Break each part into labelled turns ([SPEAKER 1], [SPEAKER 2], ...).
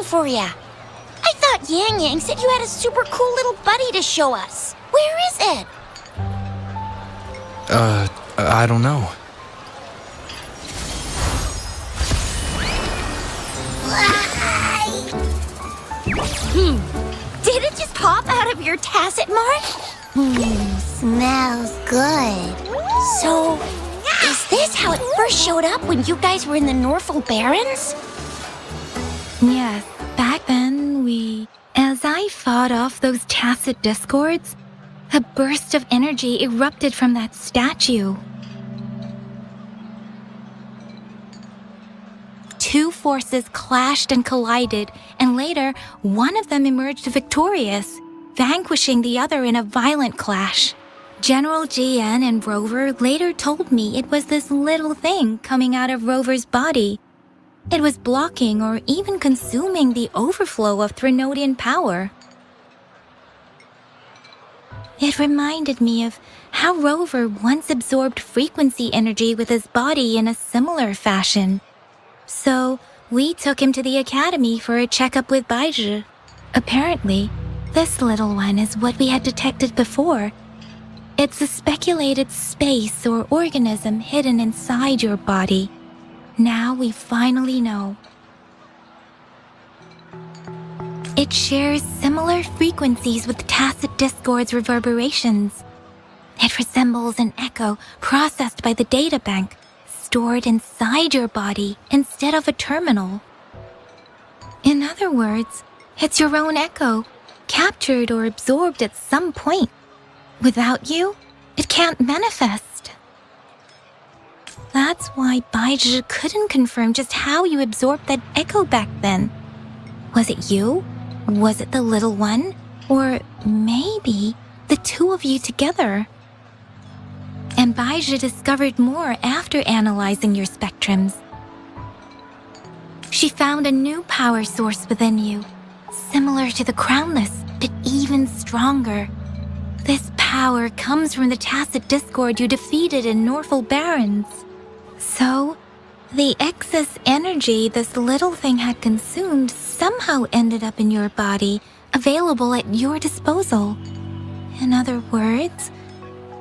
[SPEAKER 1] for ya. I thought Yang Yang said you had a super cool little buddy to show us. Where is it?
[SPEAKER 2] I don't know.
[SPEAKER 1] Did it just pop out of your tacit mark?
[SPEAKER 3] Smells good.
[SPEAKER 1] So, is this how it first showed up when you guys were in the Norfolk Barrens?
[SPEAKER 4] Yes, back then as I fought off those tacit discords, a burst of energy erupted from that statue. Two forces clashed and collided, and later, one of them emerged victorious, vanquishing the other in a violent clash. General GN and Rover later told me it was this little thing coming out of Rover's body. It was blocking or even consuming the overflow of Threnodian power. It reminded me of how Rover once absorbed frequency energy with his body in a similar fashion. So, we took him to the academy for a checkup with Baizhi. Apparently, this little one is what we had detected before. It's a speculated space or organism hidden inside your body. Now we finally know. It shares similar frequencies with tacit discord's reverberations. It resembles an echo processed by the data bank, stored inside your body instead of a terminal. In other words, it's your own echo, captured or absorbed at some point. Without you, it can't manifest. That's why Baizhi couldn't confirm just how you absorbed that echo back then. Was it you? Was it the little one? Or maybe the two of you together? And Baizhi discovered more after analyzing your spectrums. She found a new power source within you, similar to the crownless, but even stronger. This power comes from the tacit discord you defeated in Norfolk Barrens. So, the excess energy this little thing had consumed somehow ended up in your body, available at your disposal. In other words,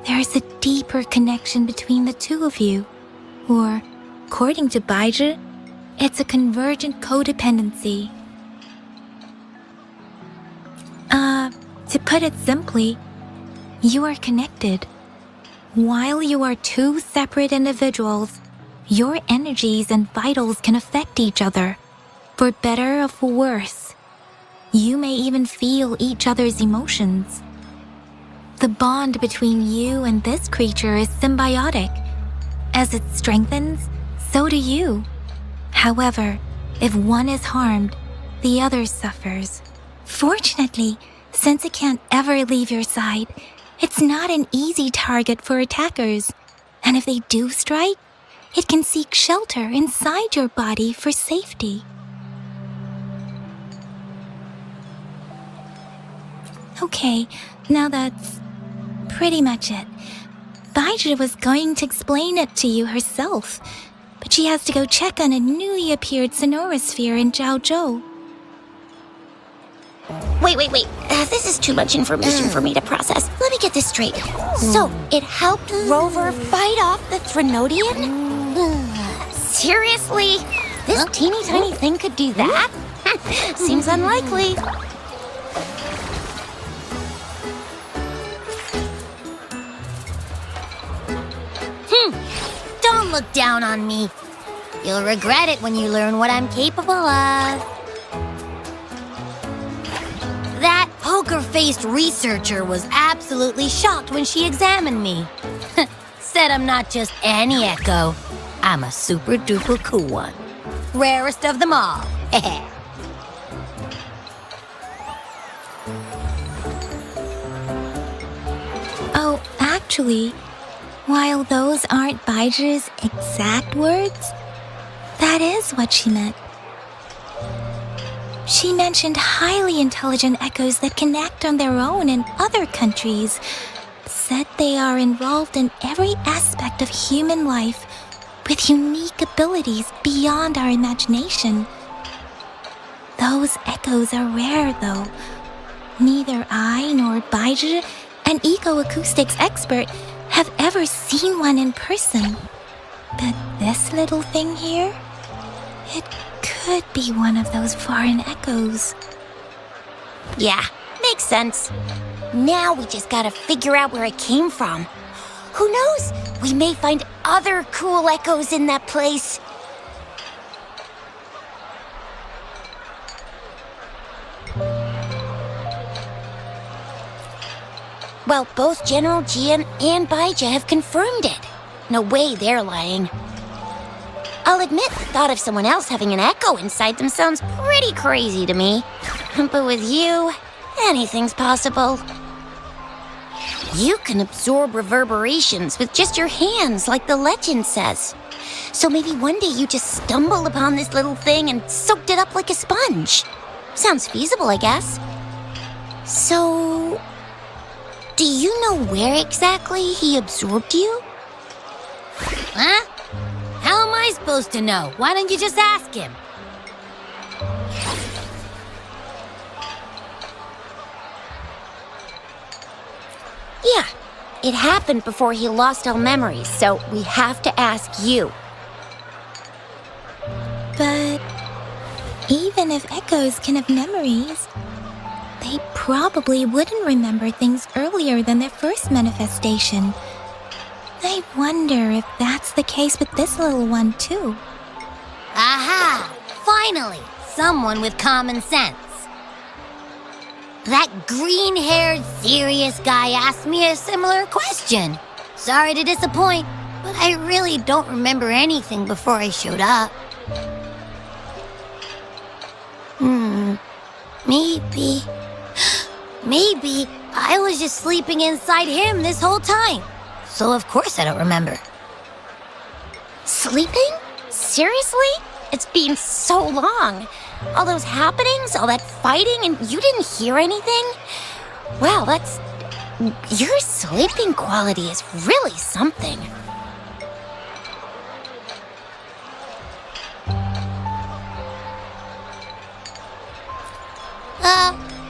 [SPEAKER 4] there is a deeper connection between the two of you. Or, according to Baizhi, it's a convergent codependency. To put it simply, you are connected. While you are two separate individuals, your energies and vitals can affect each other, for better or for worse. You may even feel each other's emotions. The bond between you and this creature is symbiotic. As it strengthens, so do you. However, if one is harmed, the other suffers. Fortunately, since it can't ever leave your side, it's not an easy target for attackers. And if they do strike, it can seek shelter inside your body for safety. Okay, now that's pretty much it. Baizhi was going to explain it to you herself, but she has to go check on a newly appeared sonorosphere in Jiaozhou.
[SPEAKER 1] Wait. This is too much information for me to process. Let me get this straight. So, it helped Rover fight off the Threnodian? Seriously? This teeny tiny thing could do that? Seems unlikely.
[SPEAKER 3] Don't look down on me. You'll regret it when you learn what I'm capable of. That poker-faced researcher was absolutely shocked when she examined me. Said I'm not just any echo. I'm a super-duper cool one. Rarest of them all.
[SPEAKER 4] Oh, actually, while those aren't Baizhi's exact words, that is what she meant. She mentioned highly intelligent echoes that can act on their own in other countries, said they are involved in every aspect of human life with unique abilities beyond our imagination. Those echoes are rare, though. Neither I nor Baizhi, an eco-acoustics expert, have ever seen one in person. But this little thing here, it could be one of those foreign echoes.
[SPEAKER 1] Yeah, makes sense. Now we just gotta figure out where it came from. Who knows? We may find other cool echoes in that place. Well, both General Jian and Baizhi have confirmed it. No way they're lying. I'll admit the thought of someone else having an echo inside them sounds pretty crazy to me. But with you, anything's possible. You can absorb reverberations with just your hands, like the legend says. So maybe one day you just stumbled upon this little thing and soaked it up like a sponge. Sounds feasible, I guess. So, do you know where exactly he absorbed you?
[SPEAKER 3] Huh? How am I supposed to know? Why don't you just ask him?
[SPEAKER 1] Yeah, it happened before he lost all memories, so we have to ask you.
[SPEAKER 4] But even if echoes can have memories, they probably wouldn't remember things earlier than their first manifestation. I wonder if that's the case with this little one, too.
[SPEAKER 3] Aha! Finally, someone with common sense. That green-haired, serious guy asked me a similar question. Sorry to disappoint, but I really don't remember anything before I showed up. Maybe I was just sleeping inside him this whole time. So of course I don't remember.
[SPEAKER 1] Sleeping? Seriously? It's been so long. All those happenings, all that fighting, and you didn't hear anything? Wow, your sleeping quality is really something.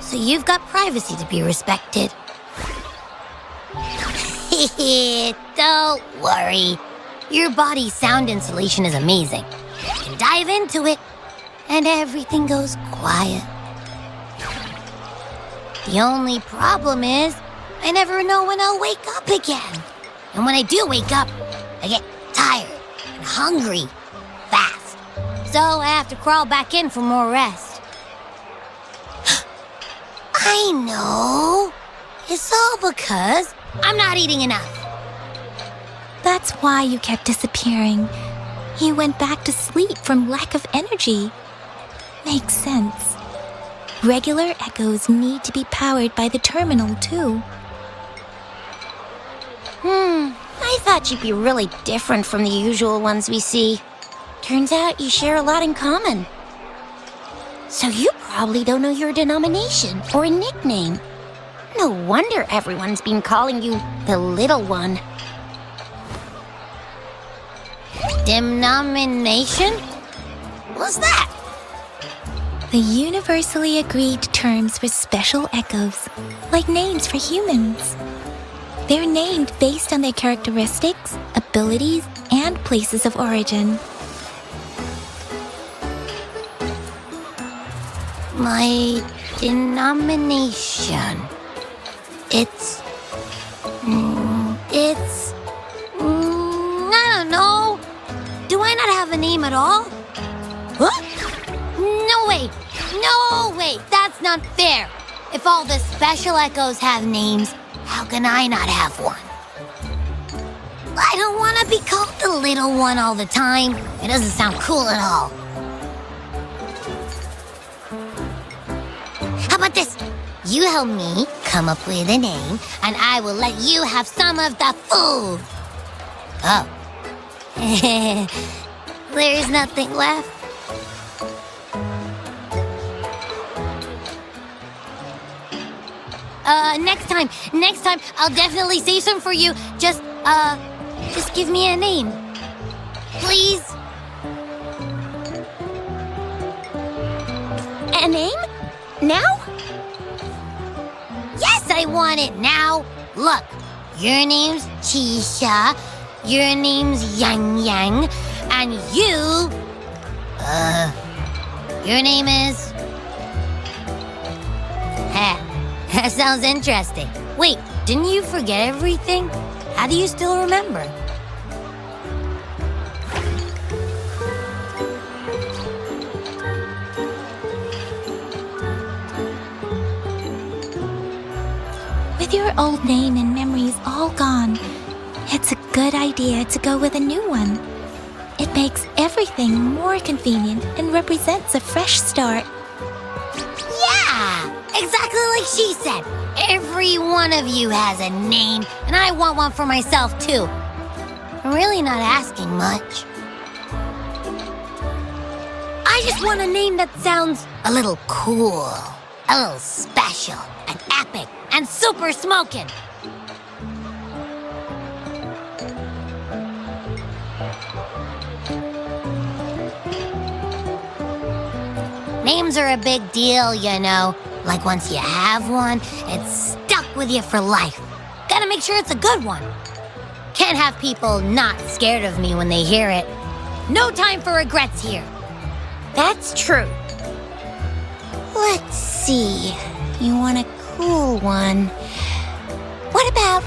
[SPEAKER 3] So you've got privacy to be respected. Don't worry. Your body's sound insulation is amazing. You can dive into it, and everything goes quiet. The only problem is, I never know when I'll wake up again. And when I do wake up, I get tired and hungry fast. So I have to crawl back in for more rest. I know. It's all because I'm not eating enough.
[SPEAKER 4] That's why you kept disappearing. You went back to sleep from lack of energy. Makes sense. Regular echoes need to be powered by the terminal, too.
[SPEAKER 1] I thought you'd be really different from the usual ones we see. Turns out you share a lot in common. So you probably don't know your denomination or a nickname. No wonder everyone's been calling you the Little One.
[SPEAKER 3] Denomination? What's that?
[SPEAKER 4] The universally agreed terms for special echoes, like names for humans. They're named based on their characteristics, abilities, and places of origin.
[SPEAKER 3] My denomination. It's... I don't know. Do I not have a name at all? What? No way, that's not fair. If all the special echoes have names, how can I not have one? I don't want to be called the little one all the time. It doesn't sound cool at all. How about this? You help me come up with a name, and I will let you have some of the food. Oh. There's nothing left. Next time, I'll definitely save some for you. Just give me a name. Please?
[SPEAKER 1] A name? Now?
[SPEAKER 3] Yes, I want it now. Look, your name's Chisha, your name's Yang Yang, and your name is... That sounds interesting. Wait, didn't you forget everything? How do you still remember?
[SPEAKER 4] With your old name and memories all gone, it's a good idea to go with a new one. It makes everything more convenient and represents a fresh start.
[SPEAKER 3] Yeah, exactly like she said. Every one of you has a name, and I want one for myself, too. I'm really not asking much. I just want a name that sounds a little cool, a little special, and epic, and super smoking. Names are a big deal, you know. Like once you have one, it's stuck with you for life. Gotta make sure it's a good one. Can't have people not scared of me when they hear it. No time for regrets here.
[SPEAKER 1] That's true. Let's see. You want a cool one. What about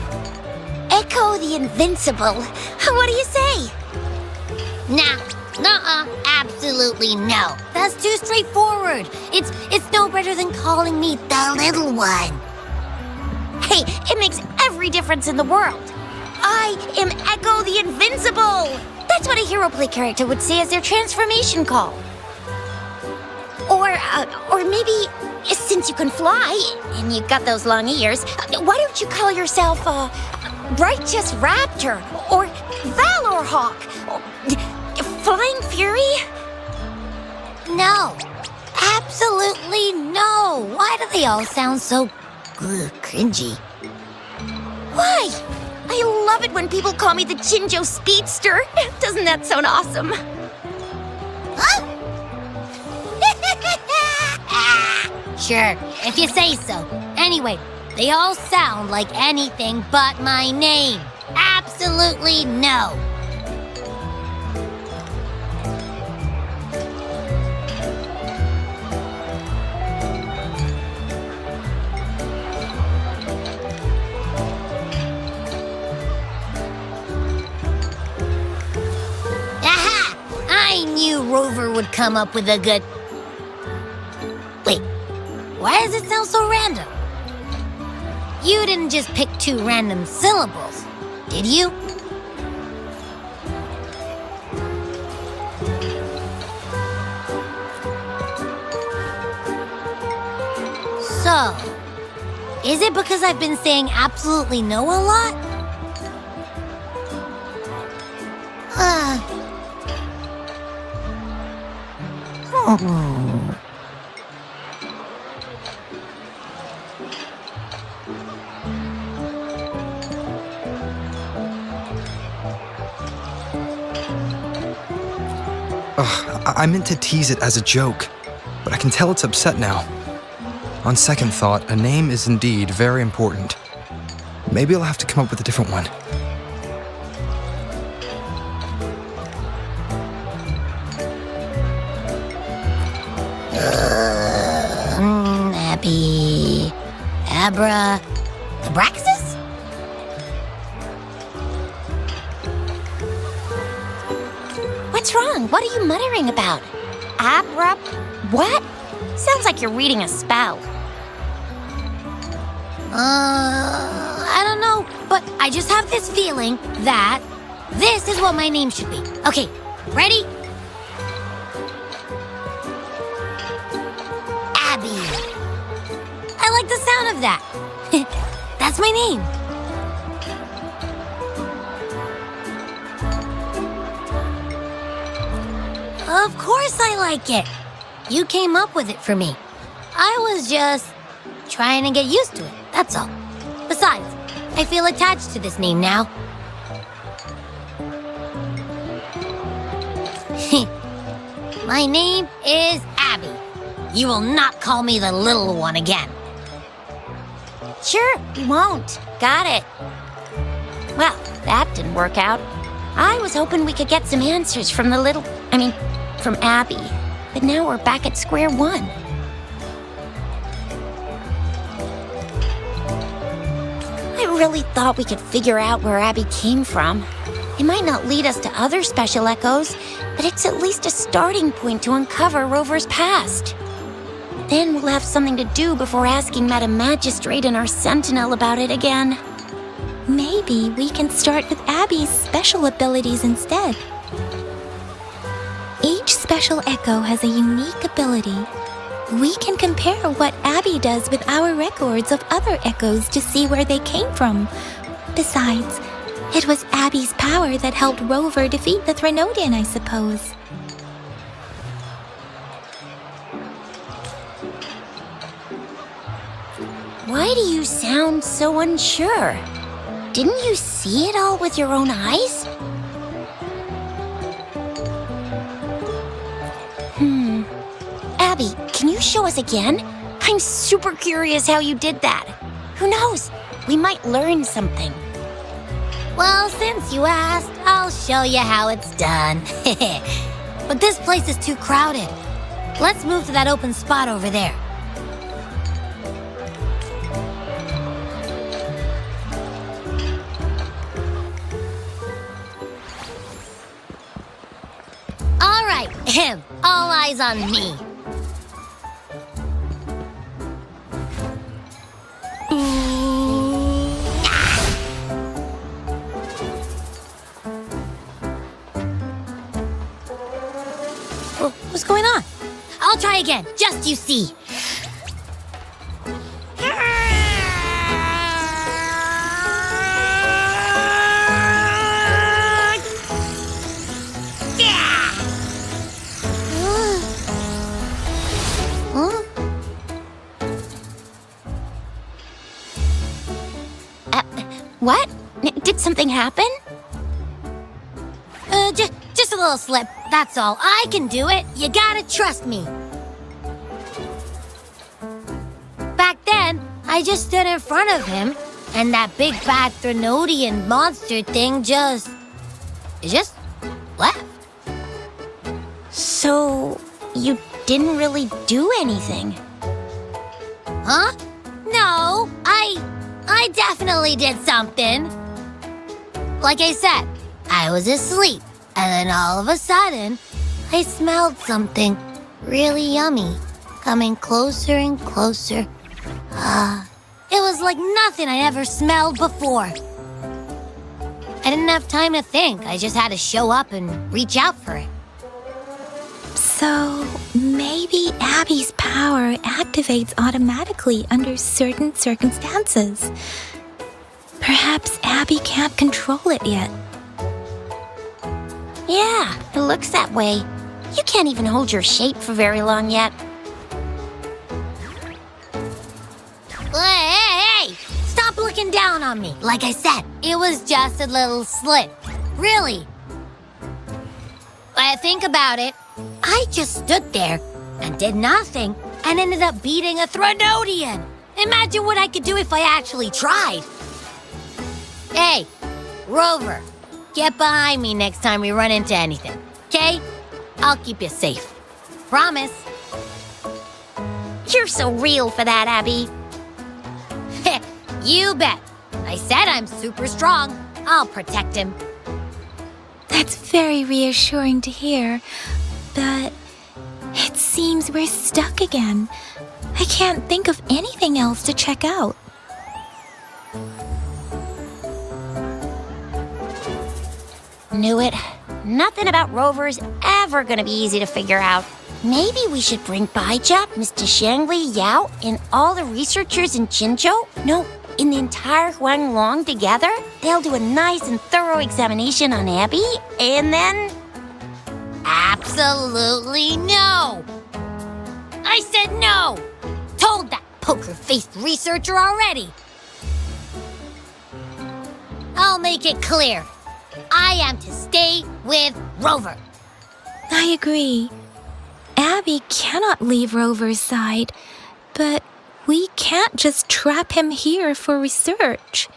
[SPEAKER 1] Echo the Invincible? What do you say?
[SPEAKER 3] Nuh-uh, absolutely no. That's too straightforward. It's no better than calling me the little one.
[SPEAKER 1] Hey, it makes every difference in the world. I am Echo the Invincible. That's what a hero play character would say as their transformation call. Or maybe, since you can fly, and you've got those long ears, why don't you call yourself, Righteous Raptor, or Valor Hawk, or Flying Fury?
[SPEAKER 3] No, absolutely no. Why do they all sound so cringy?
[SPEAKER 1] Why? I love it when people call me the Jinzhou Speedster. Doesn't that sound awesome?
[SPEAKER 3] Huh? Sure, if you say so. Anyway, they all sound like anything but my name. Absolutely no. Aha! I knew Rover would come up with a good... Wait, why does it sound so random? You didn't just pick two random syllables, did you? So, is it because I've been saying absolutely no a lot?
[SPEAKER 2] I meant to tease it as a joke, but I can tell it's upset now. On second thought, a name is indeed very important. Maybe I'll have to come up with a different one.
[SPEAKER 3] Abby... Abra... Abraxas?
[SPEAKER 1] What's wrong? What are you muttering about? Abra... what? Sounds like you're reading a spell.
[SPEAKER 3] I don't know, but I just have this feeling that this is what my name should be. Okay, ready? Abby. I like the sound of that. That's my name. Of course I like it. You came up with it for me. I was just trying to get used to it, that's all. Besides, I feel attached to this name now. My name is Abby. you will not call me the little one again.
[SPEAKER 1] Sure, we won't. Got it. Well, that didn't work out. I was hoping we could get some answers from from Abby. But now we're back at square one. I really thought we could figure out where Abby came from. It might not lead us to other special echoes, but it's at least a starting point to uncover Rover's past. Then we'll have something to do before asking Madam Magistrate and our Sentinel about it again.
[SPEAKER 4] Maybe we can start with Abby's special abilities instead. Each special echo has a unique ability. We can compare what Abby does with our records of other echoes to see where they came from. Besides, it was Abby's power that helped Rover defeat the Threnodian, I suppose.
[SPEAKER 1] Why do you sound so unsure? Didn't you see it all with your own eyes? Abby, can you show us again? I'm super curious how you did that. Who knows? We might learn something.
[SPEAKER 3] Well, since you asked, I'll show you how it's done. But this place is too crowded. Let's move to that open spot over there. All right, all eyes on me. What's going on? I'll try again, just you see.
[SPEAKER 1] What? Did something happen?
[SPEAKER 3] Just a little slip, that's all. I can do it. You gotta trust me. Back then, I just stood in front of him, and that big bad Threnodian monster thing just left.
[SPEAKER 1] So, you didn't really do anything?
[SPEAKER 3] Huh? No, I definitely did something. Like I said, I was asleep, and then all of a sudden, I smelled something really yummy, coming closer and closer. It was like nothing I'd ever smelled before. I didn't have time to think. I just had to show up and reach out for it.
[SPEAKER 4] So, maybe Abby's power activates automatically under certain circumstances. Perhaps Abby can't control it yet.
[SPEAKER 1] Yeah, it looks that way. You can't even hold your shape for very long yet.
[SPEAKER 3] Hey! Stop looking down on me. Like I said, it was just a little slip. Really. Think about it. I just stood there and did nothing and ended up beating a Threnodian. Imagine what I could do if I actually tried. Hey, Rover, get behind me next time we run into anything, okay? I'll keep you safe. Promise.
[SPEAKER 1] You're so real for that, Abby.
[SPEAKER 3] You bet. I said I'm super strong. I'll protect him.
[SPEAKER 4] That's very reassuring to hear, but it seems we're stuck again. I can't think of anything else to check out.
[SPEAKER 1] Knew it. Nothing about Rover's ever gonna be easy to figure out. Maybe we should bring Baija, Mr. Shangli, Yao, and all the researchers in Jinzhou? No, in the entire Huanglong together? They'll do a nice and thorough examination on Abby, and then...
[SPEAKER 3] Absolutely no! I said no! Told that poker-faced researcher already! I'll make it clear. I am to stay with Rover.
[SPEAKER 4] I agree. Abby cannot leave Rover's side, but we can't just trap him here for research.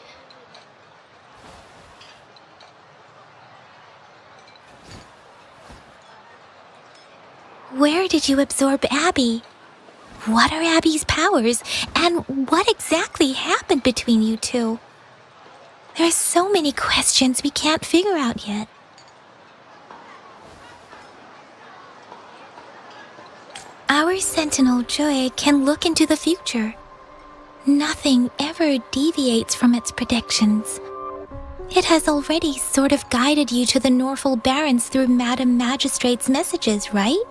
[SPEAKER 4] Where did you absorb Abby? What are Abby's powers, and what exactly happened between you two? There are so many questions we can't figure out yet. Our Sentinel Joy can look into the future. Nothing ever deviates from its predictions. It has already sort of guided you to the Norfolk Barrens through Madam Magistrate's messages, right?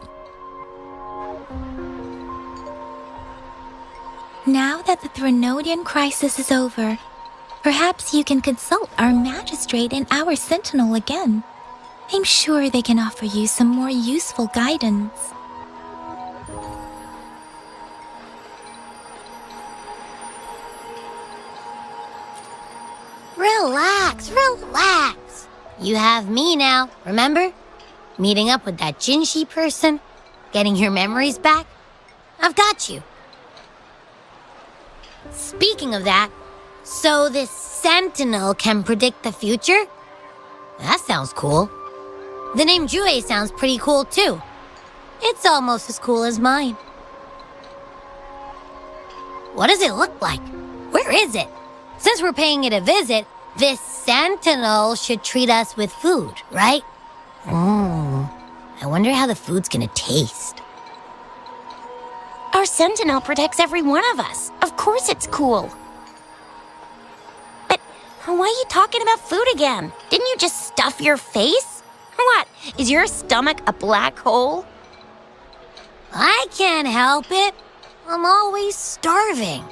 [SPEAKER 4] Now that the Threnodian crisis is over, perhaps you can consult our Magistrate and our Sentinel again. I'm sure they can offer you some more useful guidance.
[SPEAKER 3] Relax, relax. You have me now, remember? Meeting up with that jinzhou person, getting your memories back. I've got you. Speaking of that, so this Sentinel can predict the future? That sounds cool. The name Jue sounds pretty cool too. It's almost as cool as mine. What does it look like? Where is it? Since we're paying it a visit, this Sentinel should treat us with food, right? I wonder how the food's gonna taste.
[SPEAKER 1] Our Sentinel protects every one of us. Of course it's cool. But why are you talking about food again? Didn't you just stuff your face? What, is your stomach a black hole?
[SPEAKER 3] I can't help it. I'm always starving.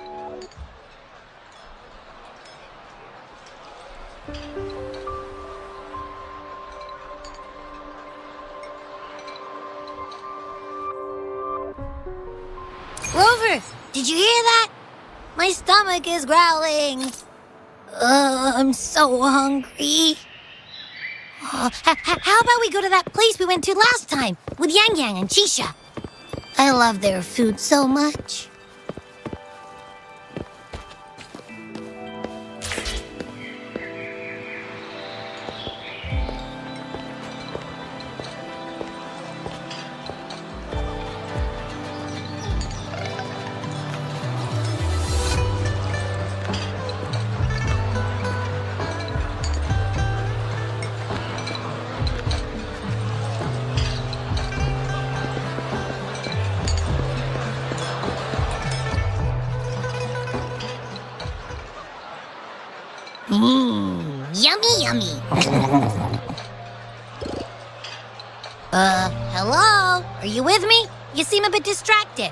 [SPEAKER 3] Rover, did you hear that? My stomach is growling. I'm so hungry. How about we go to that place we went to last time with Yang Yang and Chisha? I love their food so much. Yummy, yummy. Hello? Are you with me? You seem a bit distracted.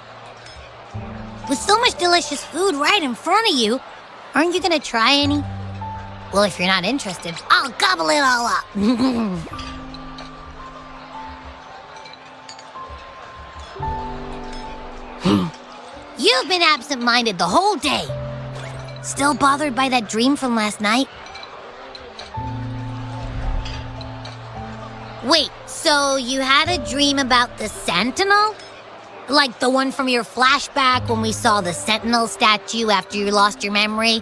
[SPEAKER 3] With so much delicious food right in front of you, aren't you gonna try any? Well, if you're not interested, I'll gobble it all up. You've been absent-minded the whole day. Still bothered by that dream from last night? Wait, so you had a dream about the Sentinel? Like the one from your flashback when we saw the Sentinel statue after you lost your memory?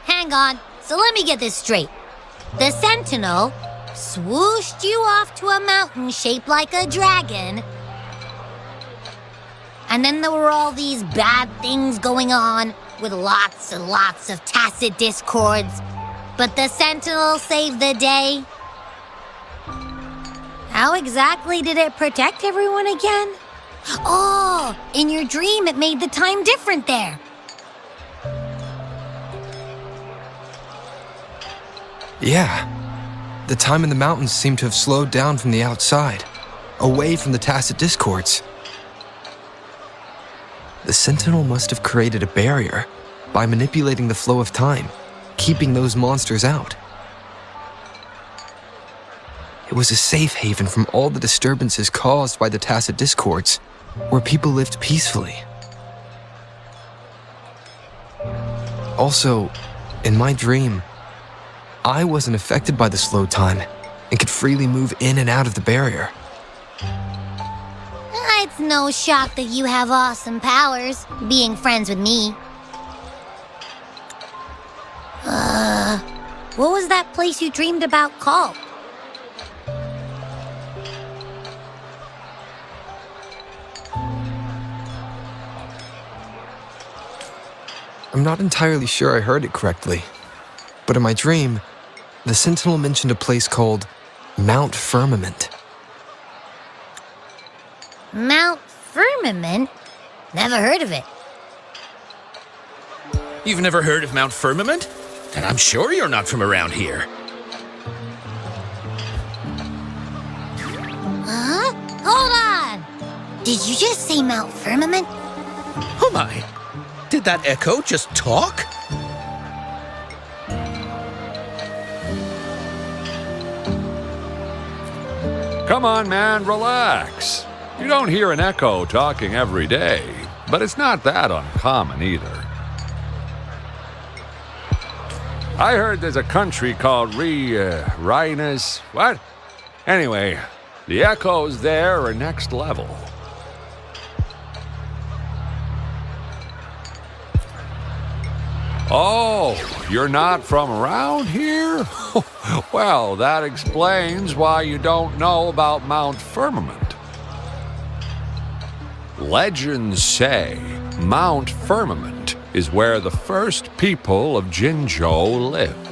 [SPEAKER 3] Hang on, so let me get this straight. The Sentinel swooshed you off to a mountain shaped like a dragon. And then there were all these bad things going on with lots and lots of tacit discords. But the Sentinel saved the day. How exactly did it protect everyone again? Oh, in your dream it made the time different there.
[SPEAKER 2] Yeah. The time in the mountains seemed to have slowed down from the outside, away from the tacit discords. The Sentinel must have created a barrier by manipulating the flow of time, keeping those monsters out. It was a safe haven from all the disturbances caused by the tacit discords, where people lived peacefully. Also, in my dream, I wasn't affected by the slow time and could freely move in and out of the barrier.
[SPEAKER 3] It's no shock that you have awesome powers, being friends with me. What was that place you dreamed about called?
[SPEAKER 2] I'm not entirely sure I heard it correctly, but in my dream, the Sentinel mentioned a place called Mount Firmament.
[SPEAKER 3] Mount Firmament? Never heard of it.
[SPEAKER 5] You've never heard of Mount Firmament? Then I'm sure you're not from around here.
[SPEAKER 3] Huh? Hold on! Did you just say Mount Firmament?
[SPEAKER 5] Oh my! Did that echo just talk?
[SPEAKER 6] Come on, man, relax. You don't hear an echo talking every day, but it's not that uncommon either. I heard there's a country called Rhinus. What? Anyway, the echoes there are next level. Oh, you're not from around here? Well, that explains why you don't know about Mount Firmament. Legends say Mount Firmament is where the first people of Jinzhou lived.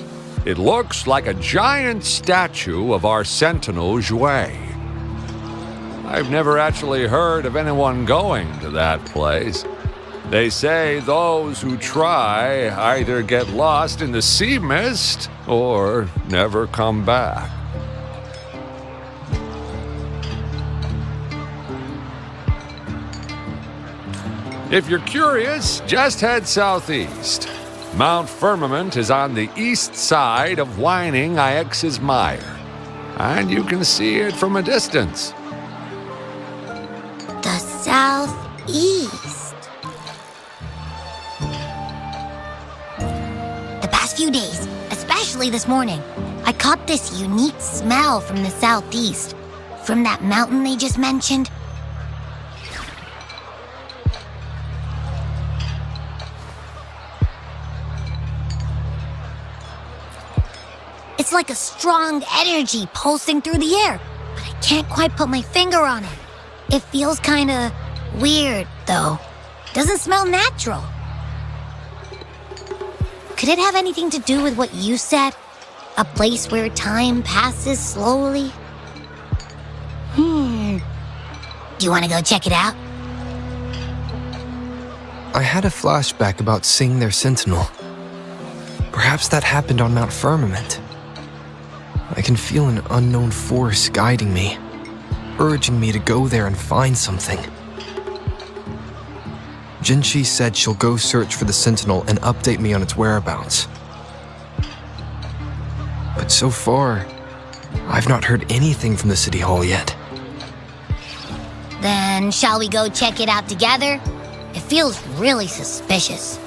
[SPEAKER 6] It looks like a giant statue of our Sentinel WUWA. I've never actually heard of anyone going to that place. They say those who try either get lost in the sea mist or never come back. If you're curious, just head southeast. Mount Firmament is on the east side of whining Ix's Mire, and you can see it from a distance.
[SPEAKER 3] The southeast. The past few days, especially this morning, I caught this unique smell from the southeast. From that mountain they just mentioned. It's like a strong energy pulsing through the air, but I can't quite put my finger on it. It feels kinda weird, though. Doesn't smell natural. Could it have anything to do with what you said? A place where time passes slowly? Do you want to go check it out?
[SPEAKER 2] I had a flashback about seeing their Sentinel. Perhaps that happened on Mount Firmament. I can feel an unknown force guiding me, urging me to go there and find something. Jinchi said she'll go search for the Sentinel and update me on its whereabouts. But so far, I've not heard anything from the City Hall yet.
[SPEAKER 3] Then shall we go check it out together? It feels really suspicious.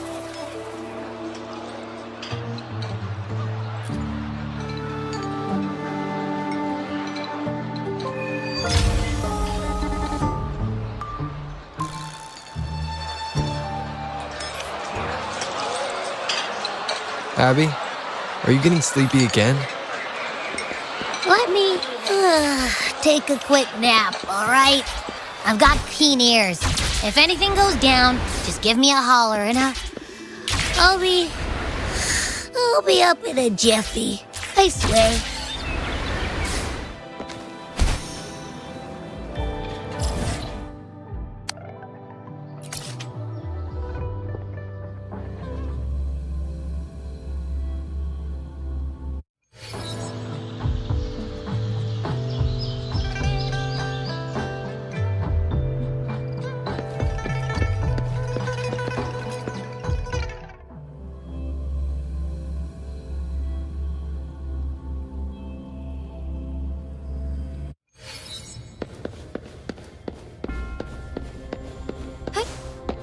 [SPEAKER 2] Abby, are you getting sleepy again?
[SPEAKER 3] Let me take a quick nap, all right? I've got keen ears. If anything goes down, just give me a holler and I'll be up in a jiffy. I swear.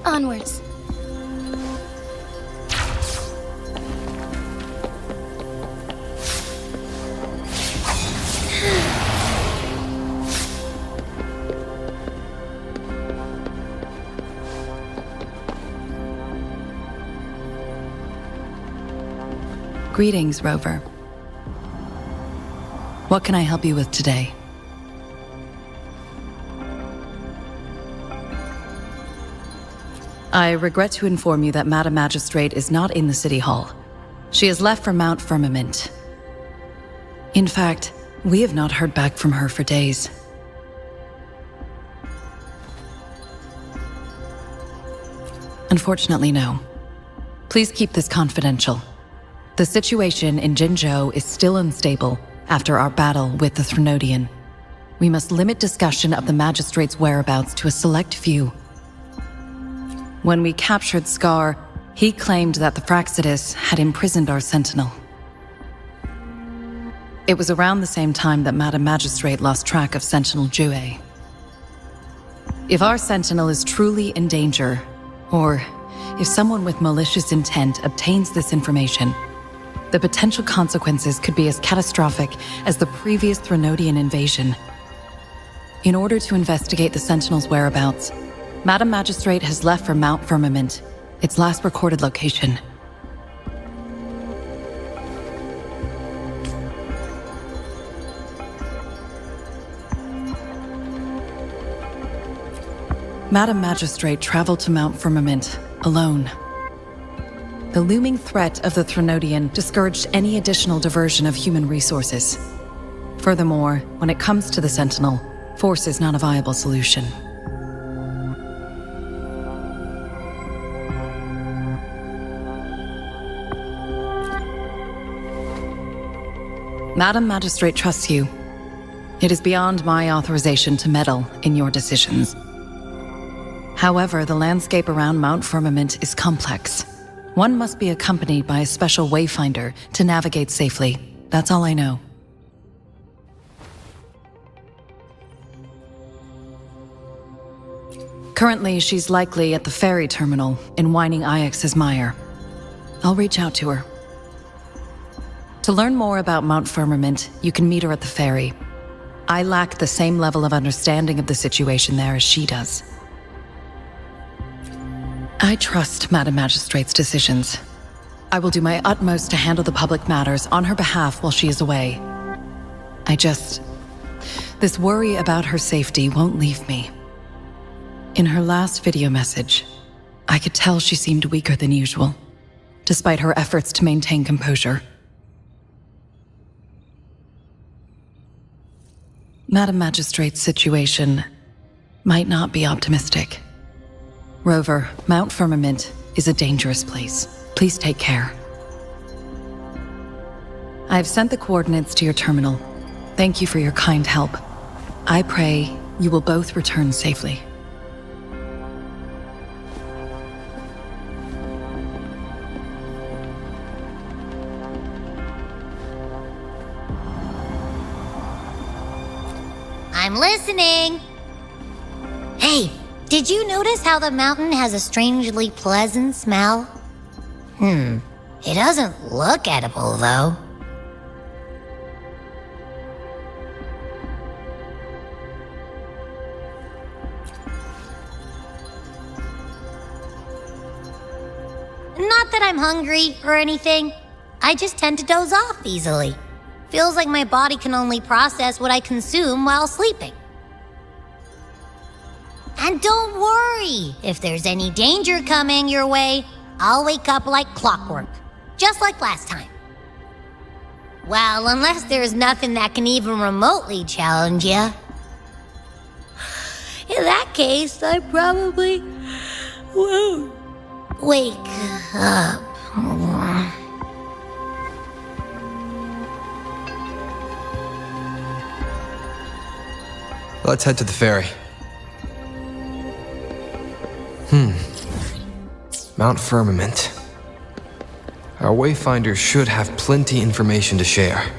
[SPEAKER 1] Onwards.
[SPEAKER 7] Greetings, Rover. What can I help you with today? I regret to inform you that Madam Magistrate is not in the City Hall. She has left for Mount Firmament. In fact, we have not heard back from her for days. Unfortunately, no. Please keep this confidential. The situation in Jinzhou is still unstable after our battle with the Threnodian. We must limit discussion of the Magistrate's whereabouts to a select few. When we captured Scar, he claimed that the Fractsidus had imprisoned our sentinel. It was around the same time that Madam Magistrate lost track of Sentinel-WUWA. If our sentinel is truly in danger, or if someone with malicious intent obtains this information, the potential consequences could be as catastrophic as the previous Threnodian invasion. In order to investigate the Sentinel's whereabouts, Madam Magistrate has left for Mount Firmament, its last recorded location. Madam Magistrate traveled to Mount Firmament alone. The looming threat of the Threnodian discouraged any additional diversion of human resources. Furthermore, when it comes to the Sentinel, force is not a viable solution. Madam Magistrate trusts you. It is beyond my authorization to meddle in your decisions. However, the landscape around Mount Firmament is complex. One must be accompanied by a special wayfinder to navigate safely. That's all I know. Currently, she's likely at the ferry terminal in Whining Ix's Mire. I'll reach out to her. To learn more about Mount Firmament, you can meet her at the ferry. I lack the same level of understanding of the situation there as she does. I trust Madam Magistrate's decisions. I will do my utmost to handle the public matters on her behalf while she is away. This worry about her safety won't leave me. In her last video message, I could tell she seemed weaker than usual, despite her efforts to maintain composure. Madam Magistrate's situation might not be optimistic. Rover, Mount Firmament is a dangerous place. Please take care. I have sent the coordinates to your terminal. Thank you for your kind help. I pray you will both return safely.
[SPEAKER 3] I'm listening. Hey, did you notice how the mountain has a strangely pleasant smell? It doesn't look edible, though. Not that I'm hungry or anything. I just tend to doze off easily. Feels like my body can only process what I consume while sleeping. And don't worry, if there's any danger coming your way, I'll wake up like clockwork, just like last time. Well, unless there's nothing that can even remotely challenge you. In that case, I probably won't wake up.
[SPEAKER 2] Let's head to the ferry. Mount Firmament. Our wayfinder should have plenty information to share.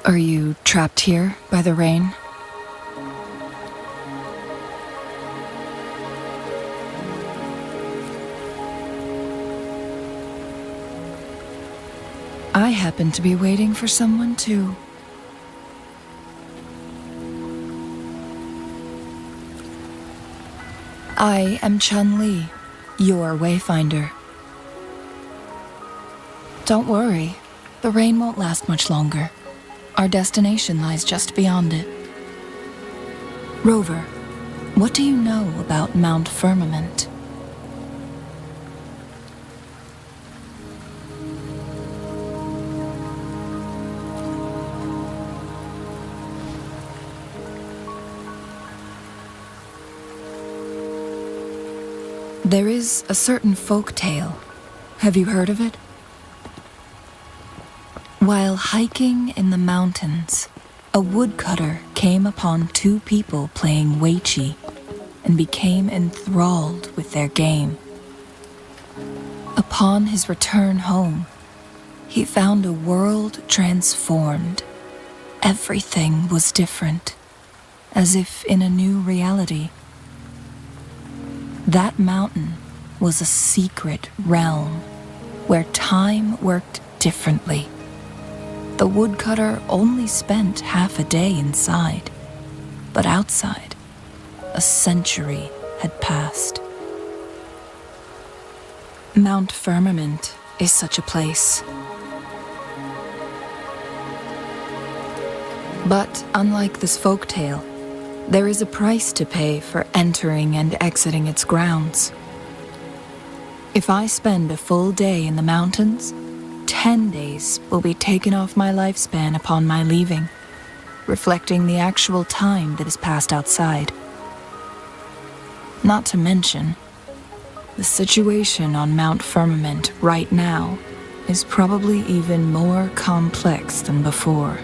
[SPEAKER 7] Are you trapped here by the rain? I happen to be waiting for someone too. I am Chun-Li, your wayfinder. Don't worry, the rain won't last much longer. Our destination lies just beyond it. Rover, what do you know about Mount Firmament? There is a certain folk tale. Have you heard of it? While hiking in the mountains, a woodcutter came upon two people playing weiqi and became enthralled with their game. Upon his return home, he found a world transformed. Everything was different, as if in a new reality. That mountain was a secret realm where time worked differently. The woodcutter only spent half a day inside, but outside, a century had passed. Mount Firmament is such a place. But unlike this folktale, there is a price to pay for entering and exiting its grounds. If I spend a full day in the mountains, 10 days will be taken off my lifespan upon my leaving, reflecting the actual time that is passed outside. Not to mention, the situation on Mount Firmament right now is probably even more complex than before.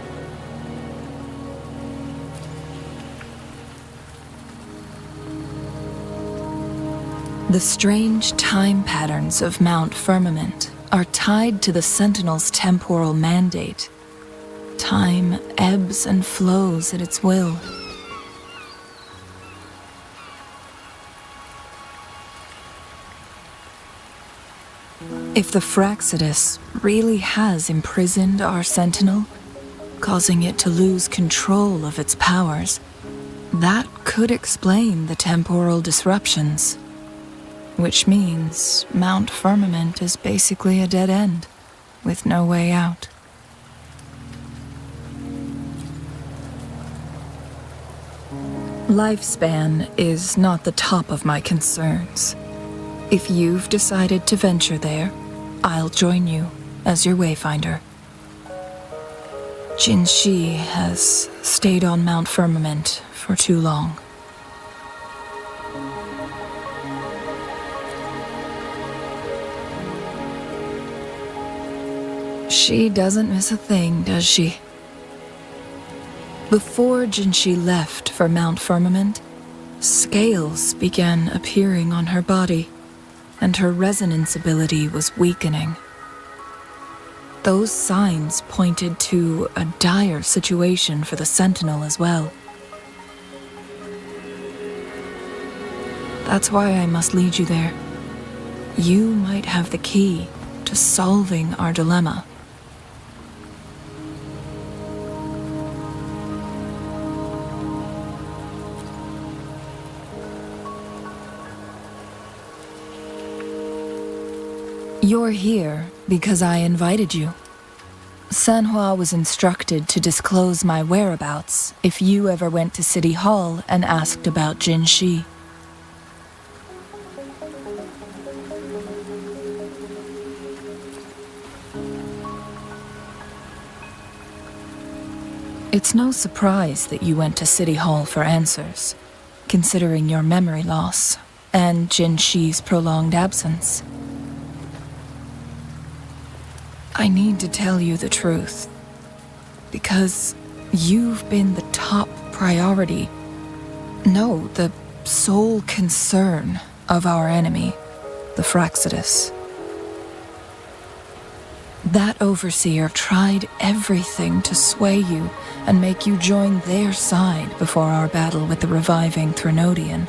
[SPEAKER 7] The strange time patterns of Mount Firmament are tied to the Sentinel's temporal mandate. Time ebbs and flows at its will. If the Fractsidus really has imprisoned our Sentinel, causing it to lose control of its powers, that could explain the temporal disruptions. Which means Mount Firmament is basically a dead end, with no way out. Lifespan is not the top of my concerns. If you've decided to venture there, I'll join you as your wayfinder. Jinzhou has stayed on Mount Firmament for too long. She doesn't miss a thing, does she? Before Jinzhou left for Mount Firmament, scales began appearing on her body, and her resonance ability was weakening. Those signs pointed to a dire situation for the Sentinel as well. That's why I must lead you there. You might have the key to solving our dilemma. You're here because I invited you. Sanhua was instructed to disclose my whereabouts if you ever went to City Hall and asked about Jinzhou. It's no surprise that you went to City Hall for answers, considering your memory loss and Jinzhi's prolonged absence. I need to tell you the truth, because you've been the top priority, no, the sole concern of our enemy, the Fractsidus.
[SPEAKER 8] That overseer tried everything to sway you and make you join their side before our battle with the reviving Threnodian.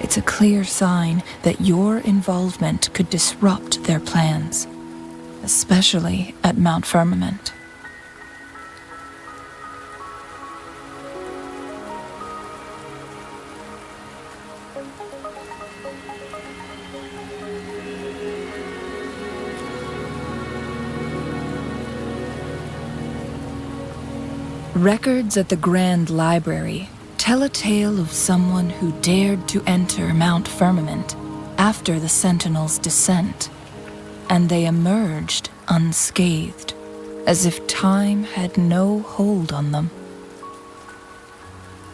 [SPEAKER 8] It's a clear sign that your involvement could disrupt their plans, especially at Mount Firmament. Records at the Grand Library tell a tale of someone who dared to enter Mount Firmament after the Sentinels' descent, and they emerged unscathed, as if time had no hold on them.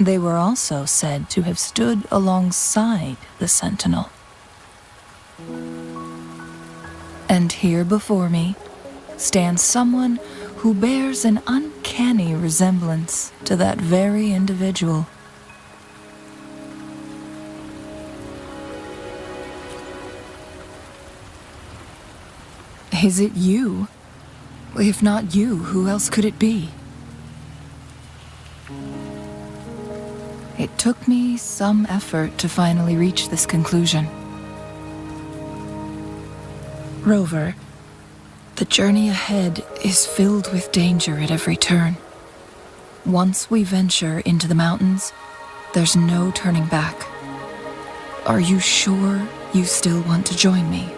[SPEAKER 8] They were also said to have stood alongside the Sentinel. And here before me stands someone who bears an uncanny resemblance to that very individual. Is it you? If not you, who else could it be? It took me some effort to finally reach this conclusion. Rover, the journey ahead is filled with danger at every turn. Once we venture into the mountains, there's no turning back. Are you sure you still want to join me?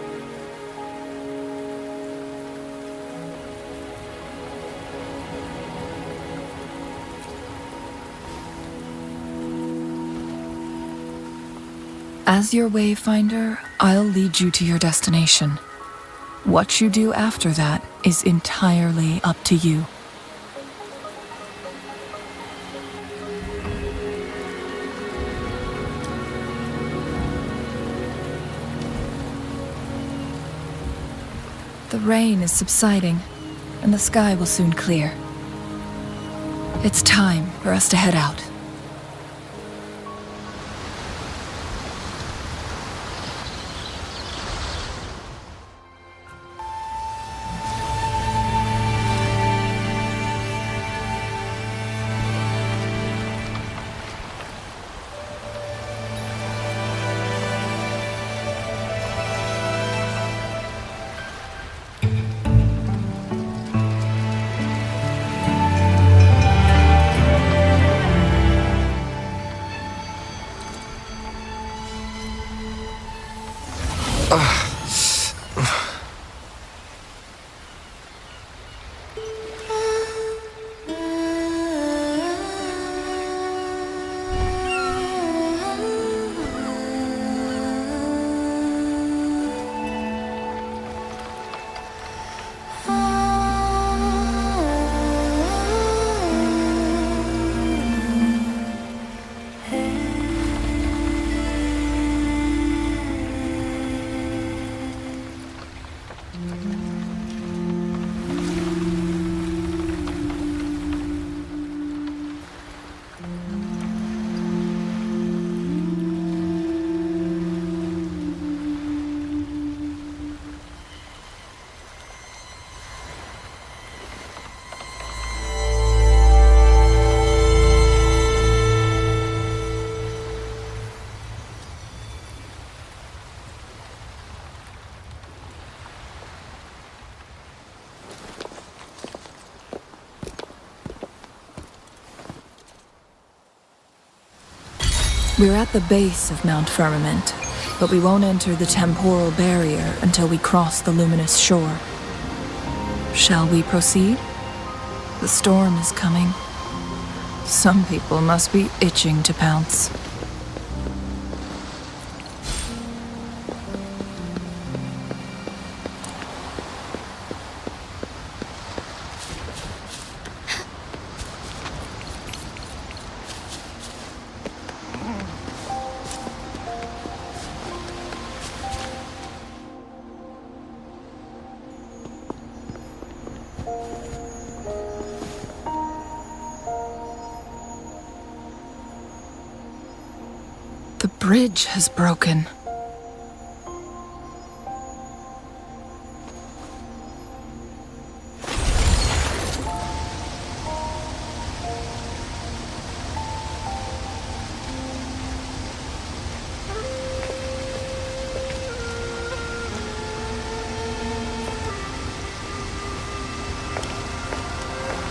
[SPEAKER 8] As your wayfinder, I'll lead you to your destination. What you do after that is entirely up to you. The rain is subsiding, and the sky will soon clear. It's time for us to head out. We're at the base of Mount Firmament, but we won't enter the temporal barrier until we cross the luminous shore. Shall we proceed? The storm is coming. Some people must be itching to pounce. The bridge has broken.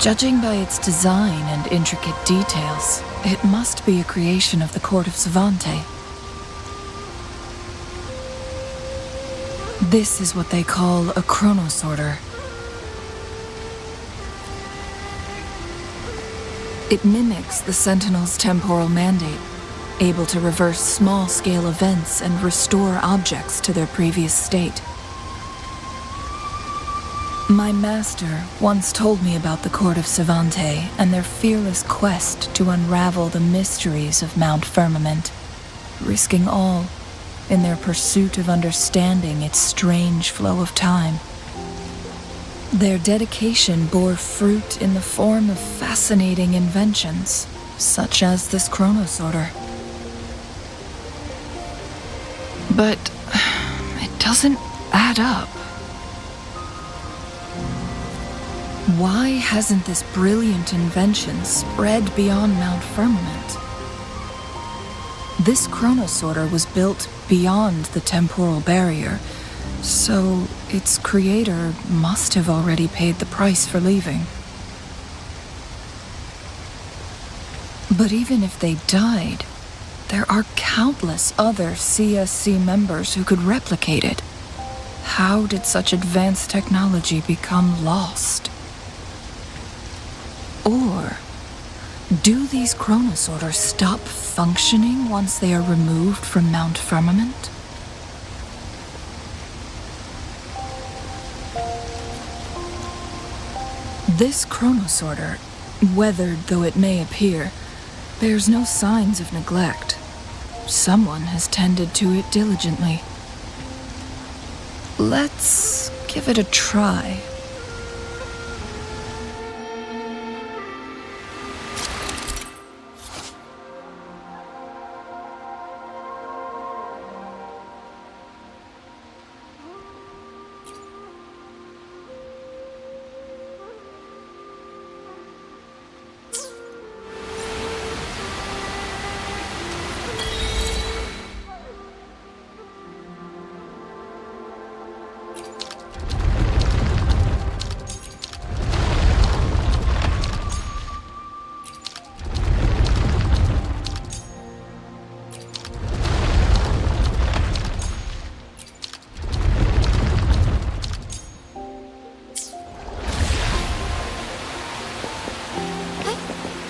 [SPEAKER 8] Judging by its design and intricate details, it must be a creation of the court of Savante. This is what they call a chronosorter. It mimics the Sentinel's temporal mandate, able to reverse small-scale events and restore objects to their previous state. My master once told me about the Court of Savante and their fearless quest to unravel the mysteries of Mount Firmament, risking all in their pursuit of understanding its strange flow of time. Their dedication bore fruit in the form of fascinating inventions, such as this chronosorter. But it doesn't add up. Why hasn't this brilliant invention spread beyond Mount Firmament? This chronosorter was built beyond the temporal barrier, so its creator must have already paid the price for leaving. But even if they died, there are countless other CSC members who could replicate it. How did such advanced technology become lost? Or do these chronosorters stop functioning once they are removed from Mount Firmament? This chronosorter, weathered though it may appear, bears no signs of neglect. Someone has tended to it diligently. Let's give it a try.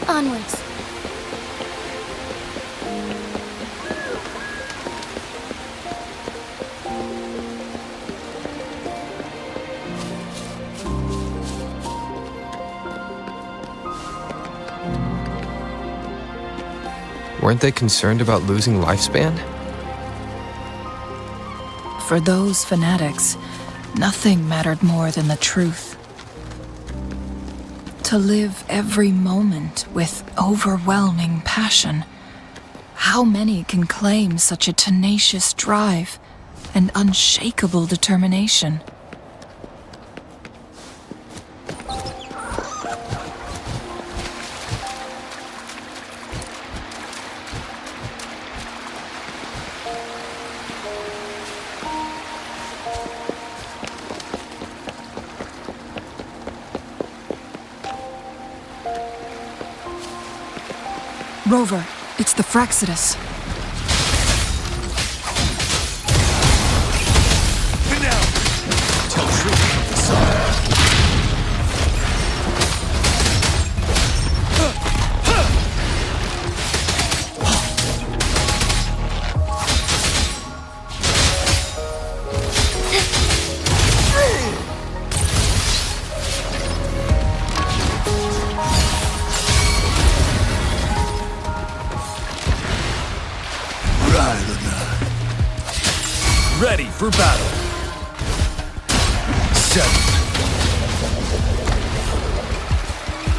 [SPEAKER 1] Onwards.
[SPEAKER 2] Weren't they concerned about losing lifespan?
[SPEAKER 8] For those fanatics, nothing mattered more than the truth. To live every moment with overwhelming passion. How many can claim such a tenacious drive and unshakable determination? Rover, it's the Fractsidus.
[SPEAKER 5] Tell truth, son. Ready for battle. 7.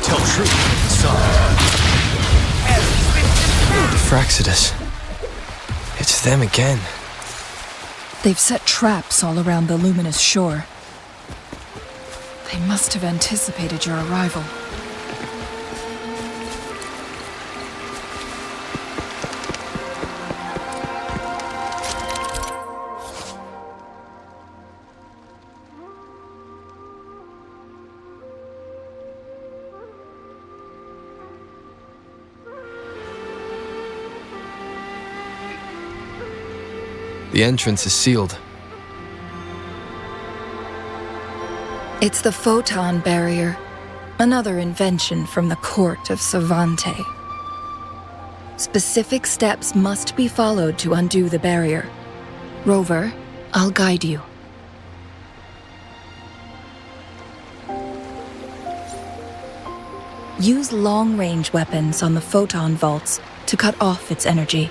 [SPEAKER 5] Tell truth, son.
[SPEAKER 2] Fractsidus. It's them again.
[SPEAKER 8] They've set traps all around the luminous shore. They must have anticipated your arrival.
[SPEAKER 2] The entrance is sealed.
[SPEAKER 8] It's the photon barrier, another invention from the court of Savante. Specific steps must be followed to undo the barrier. Rover, I'll guide you. Use long-range weapons on the photon vaults to cut off its energy.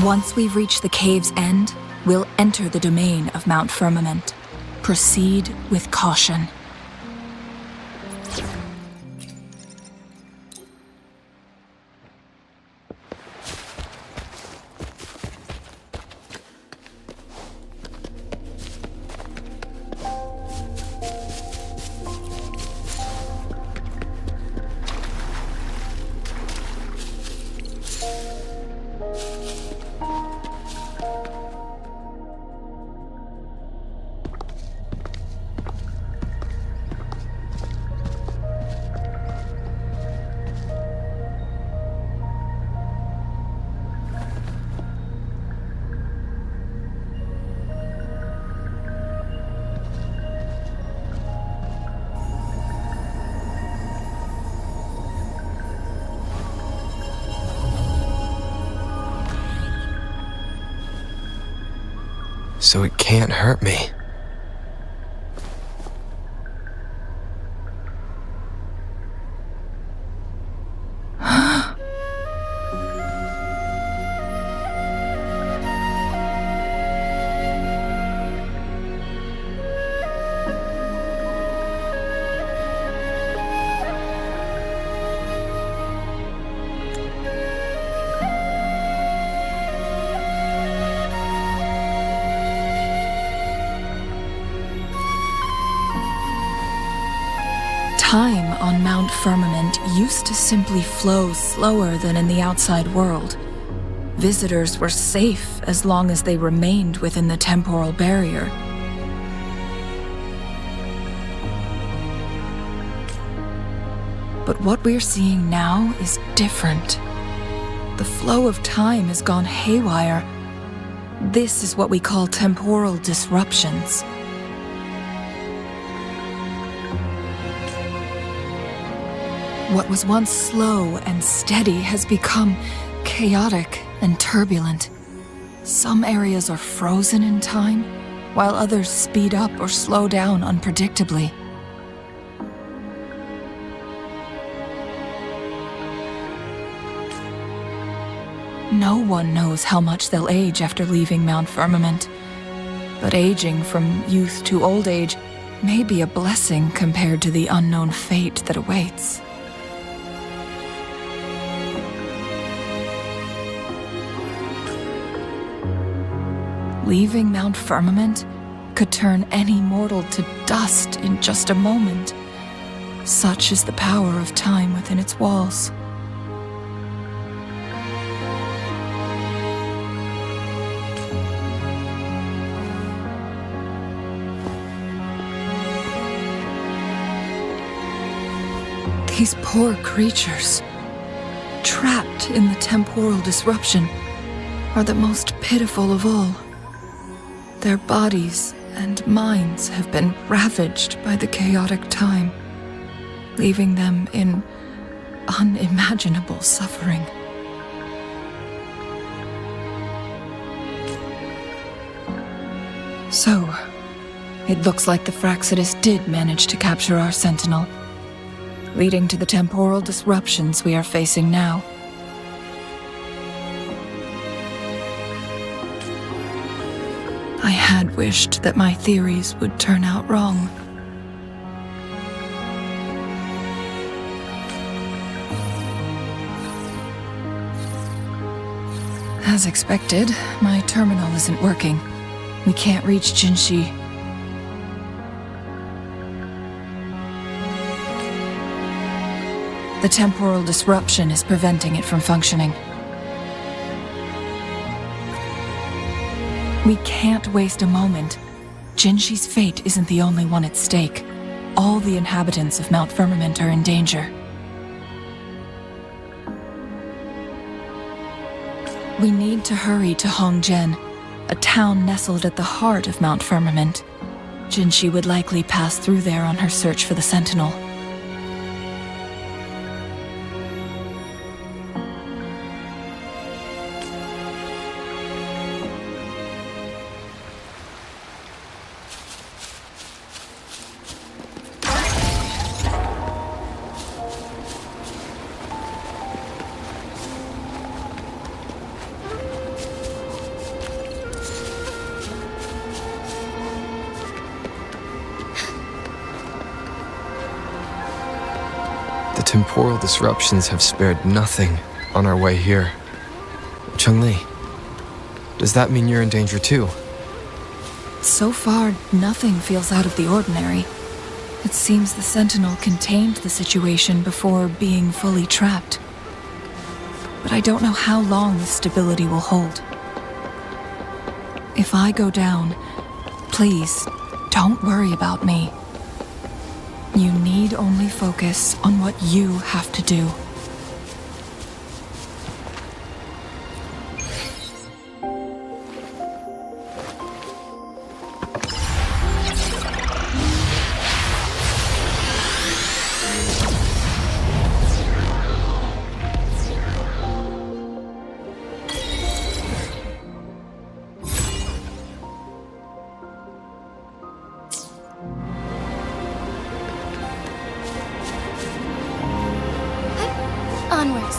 [SPEAKER 8] Once we've reached the cave's end, we'll enter the domain of Mount Firmament. Proceed with caution.
[SPEAKER 2] So it can't hurt me. Time on Mount Firmament used to simply flow slower than in the outside world. Visitors were safe as long as they remained within the temporal barrier. But what we're seeing now is different. The flow of time has gone haywire. This is what we call temporal disruptions. What was once slow and steady has become chaotic and turbulent. Some areas are frozen in time, while others speed up or slow down unpredictably. No one knows how much they'll age after leaving Mount Firmament, but aging from youth to old age may be a blessing compared to the unknown fate that awaits. Leaving Mount Firmament could turn any mortal to dust in just a moment. Such is the power of time within its walls. These poor creatures, trapped in the temporal disruption, are the most pitiful of all. Their bodies and minds have been ravaged by the chaotic time, leaving them in unimaginable suffering. So, it looks like the Fractsidus did manage to capture our sentinel, leading to the temporal disruptions we are facing now. I had wished that my theories would turn out wrong. As expected, my terminal isn't working. We can't reach Jinzhou.
[SPEAKER 8] The temporal disruption is preventing it from functioning. We can't waste a moment. Jinzhi's fate isn't the only one at stake. All the inhabitants of Mount Firmament are in danger. We need to hurry to Hongzhen, a town nestled at the heart of Mount Firmament. Jinzhi would likely pass through there on her search for the Sentinel.
[SPEAKER 2] The temporal disruptions have spared nothing on our way here. Cheng-Li, does that mean you're in danger too?
[SPEAKER 8] So far, nothing feels out of the ordinary. It seems the Sentinel contained the situation before being fully trapped. But I don't know how long this stability will hold. If I go down, please, don't worry about me. You need only focus on what you have to do.
[SPEAKER 1] Onwards.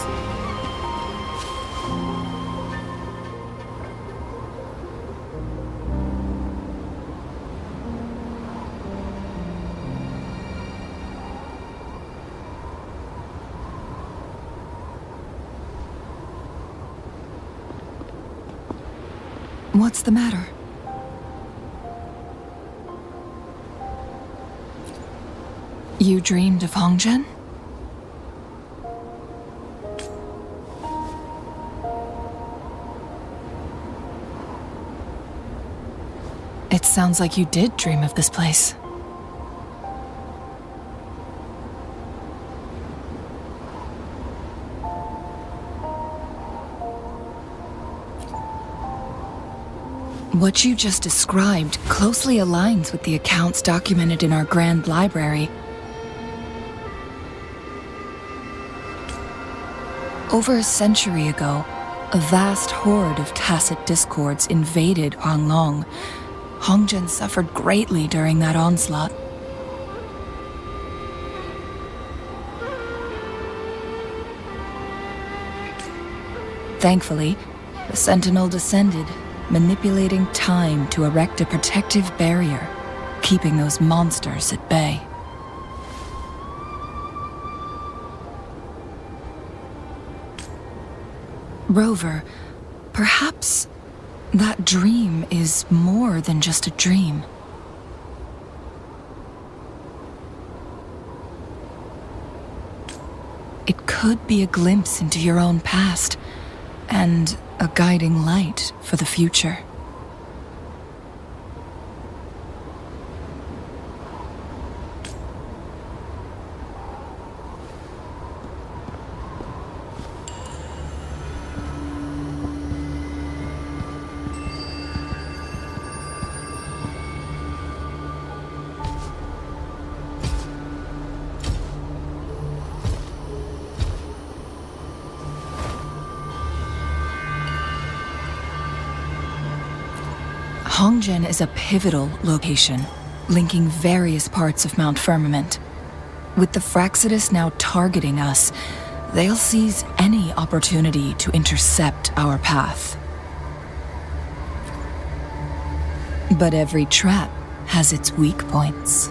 [SPEAKER 8] What's the matter? You dreamed of Hongzhen? It sounds like you did dream of this place. What you just described closely aligns with the accounts documented in our Grand Library. Over a century ago, a vast horde of tacit discords invaded Huanglong. Hongzhen suffered greatly during that onslaught. Thankfully, the Sentinel descended, manipulating time to erect a protective barrier, keeping those monsters at bay. Rover, perhaps that dream is more than just a dream. It could be a glimpse into your own past, and a guiding light for the future. Hongzhen is a pivotal location, linking various parts of Mount Firmament. With the Fractsidus now targeting us, they'll seize any opportunity to intercept our path. But every trap has its weak points.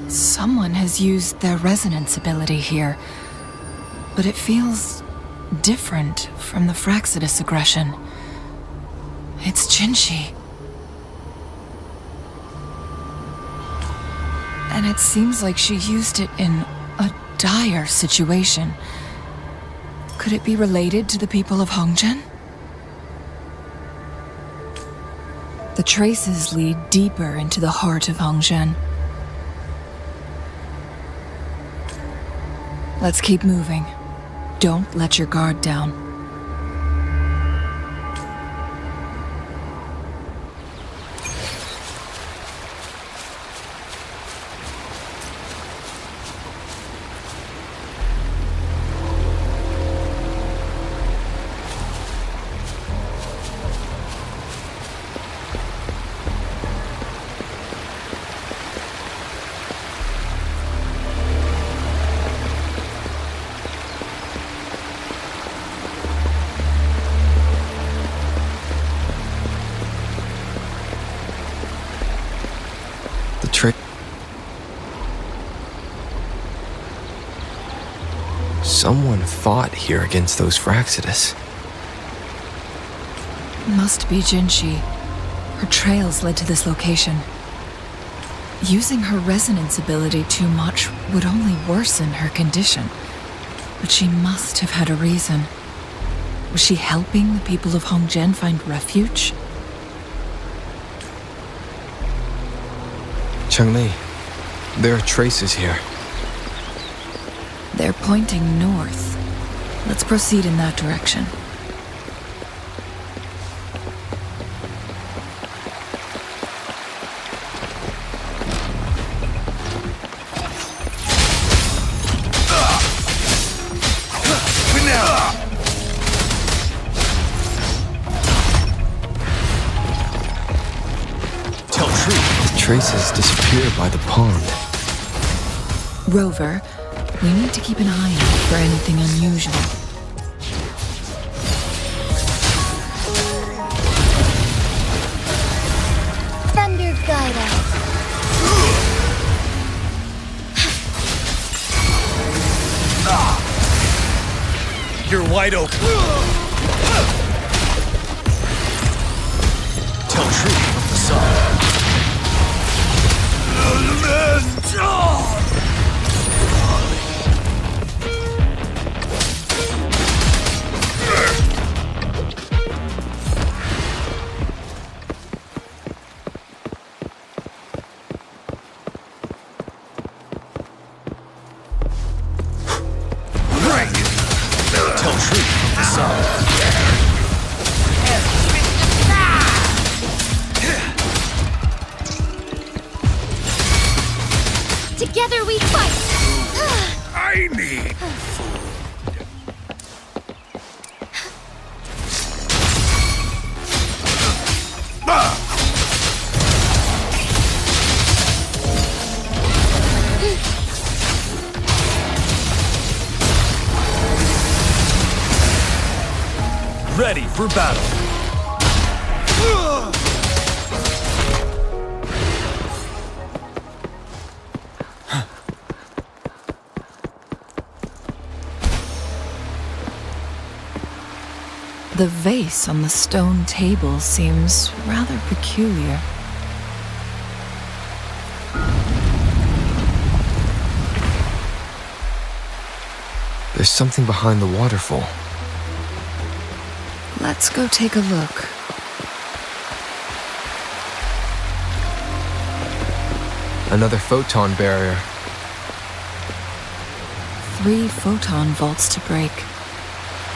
[SPEAKER 8] Someone has used their resonance ability here, but it feels different from the Fractsidus aggression. It's Jinzhou. And it seems like she used it in a dire situation. Could it be related to the people of Hongzhen? The traces lead deeper into the heart of Hongzhen. Let's keep moving. Don't let your guard down.
[SPEAKER 2] Someone fought here against those Fractsidus.
[SPEAKER 8] Must be Jinzhou. Her trails led to this location. Using her resonance ability too much would only worsen her condition. But she must have had a reason. Was she helping the people of Hongzhen find refuge?
[SPEAKER 2] Changli, there are traces here.
[SPEAKER 8] They're pointing north. Let's proceed in that direction.
[SPEAKER 5] Tell truth.
[SPEAKER 2] The traces disappear by the pond.
[SPEAKER 8] Rover, we need to keep an eye out for anything unusual.
[SPEAKER 1] Thunder guide us.
[SPEAKER 5] You're wide open. Tell truth from the sun. Tell truth from the sun.
[SPEAKER 1] Together we fight.
[SPEAKER 5] I need ready for battle.
[SPEAKER 8] The vase on the stone table seems rather peculiar.
[SPEAKER 2] There's something behind the waterfall.
[SPEAKER 8] Let's go take a look.
[SPEAKER 2] Another photon barrier.
[SPEAKER 8] 3 photon vaults to break.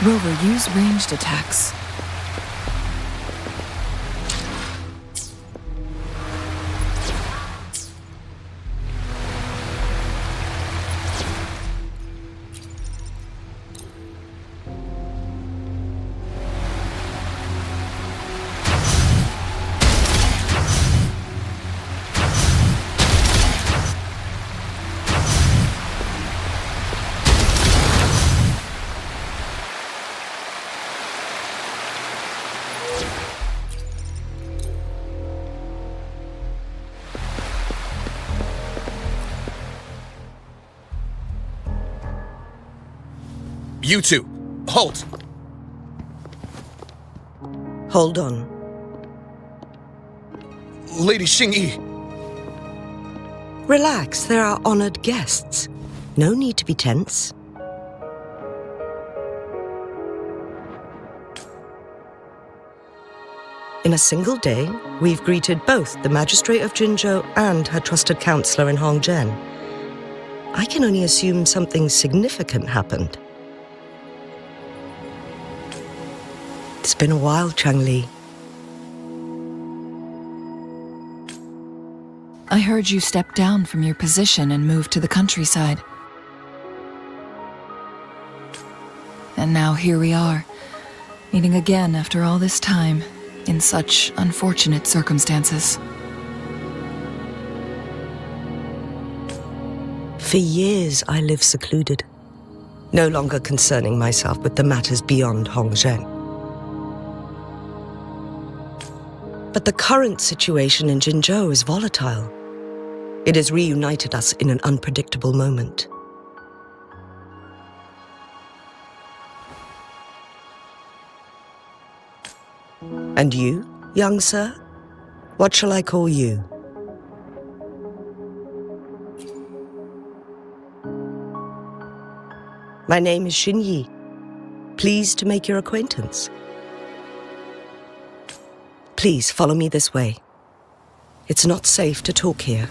[SPEAKER 8] Rover, use ranged attacks.
[SPEAKER 5] You two, Halt!
[SPEAKER 9] Hold on.
[SPEAKER 5] Lady Xingyi!
[SPEAKER 9] Relax, there are honored guests. No need to be tense. In a single day, we've greeted both the Magistrate of Jinzhou and her trusted counselor in Hongzhen. I can only assume something significant happened. It's been a while, Changli.
[SPEAKER 8] I heard you step down from your position and move to the countryside. And now here we are, meeting again after all this time, in such unfortunate circumstances.
[SPEAKER 9] For years I lived secluded, no longer concerning myself with the matters beyond Hongzhen. But the current situation in Jinzhou is volatile. It has reunited us in an unpredictable moment. And you, young sir? What shall I call you? My name is Xinyi. Pleased to make your acquaintance. Please follow me this way. It's not safe to talk here.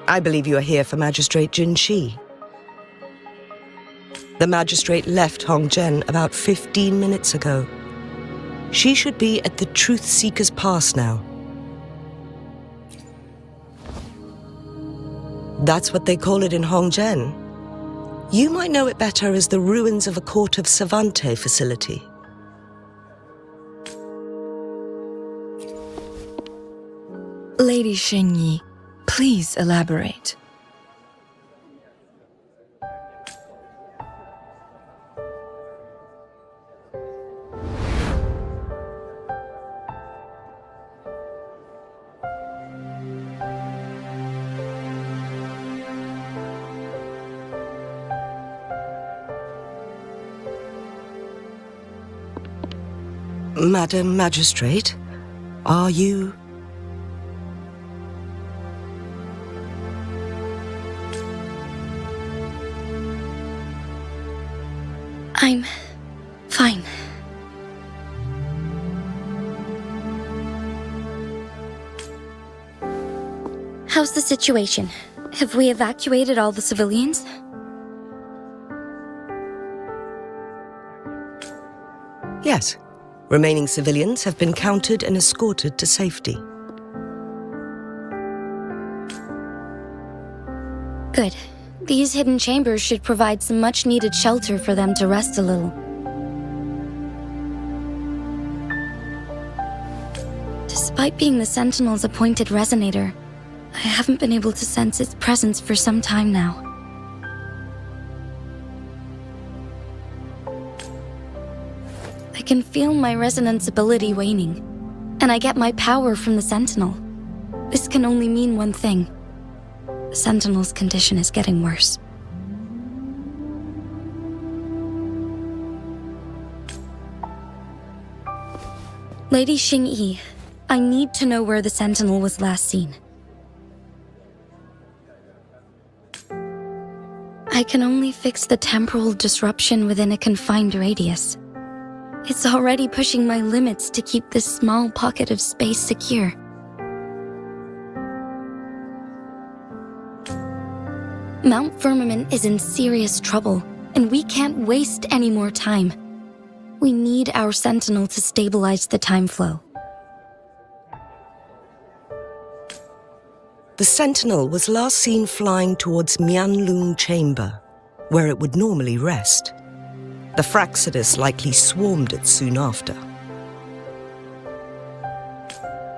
[SPEAKER 9] I believe you are here for Magistrate Jin Shi. The magistrate left Hongzhen about 15 minutes ago. She should be at the Truth Seeker's Pass now. That's what they call it in Hongzhen. You might know it better as the ruins of a Court of Savante facility.
[SPEAKER 8] Lady Xingyi, please elaborate.
[SPEAKER 9] Madam Magistrate, are you...
[SPEAKER 1] I'm fine. How's the situation? Have we evacuated all the civilians?
[SPEAKER 9] Yes. Remaining civilians have been counted and escorted to safety.
[SPEAKER 1] Good. These hidden chambers should provide some much-needed shelter for them to rest a little. Despite being the Sentinel's appointed resonator, I haven't been able to sense its presence for some time now. I can feel my resonance ability waning, and I get my power from the Sentinel. This can only mean one thing. The Sentinel's condition is getting worse. Lady Xingyi, I need to know where the Sentinel was last seen. I can only fix the temporal disruption within a confined radius. It's already pushing my limits to keep this small pocket of space secure. Mount Firmament is in serious trouble, and we can't waste any more time. We need our sentinel to stabilize the time flow.
[SPEAKER 9] The sentinel was last seen flying towards Mianlung Chamber, where it would normally rest. The Fractsidus likely swarmed it soon after.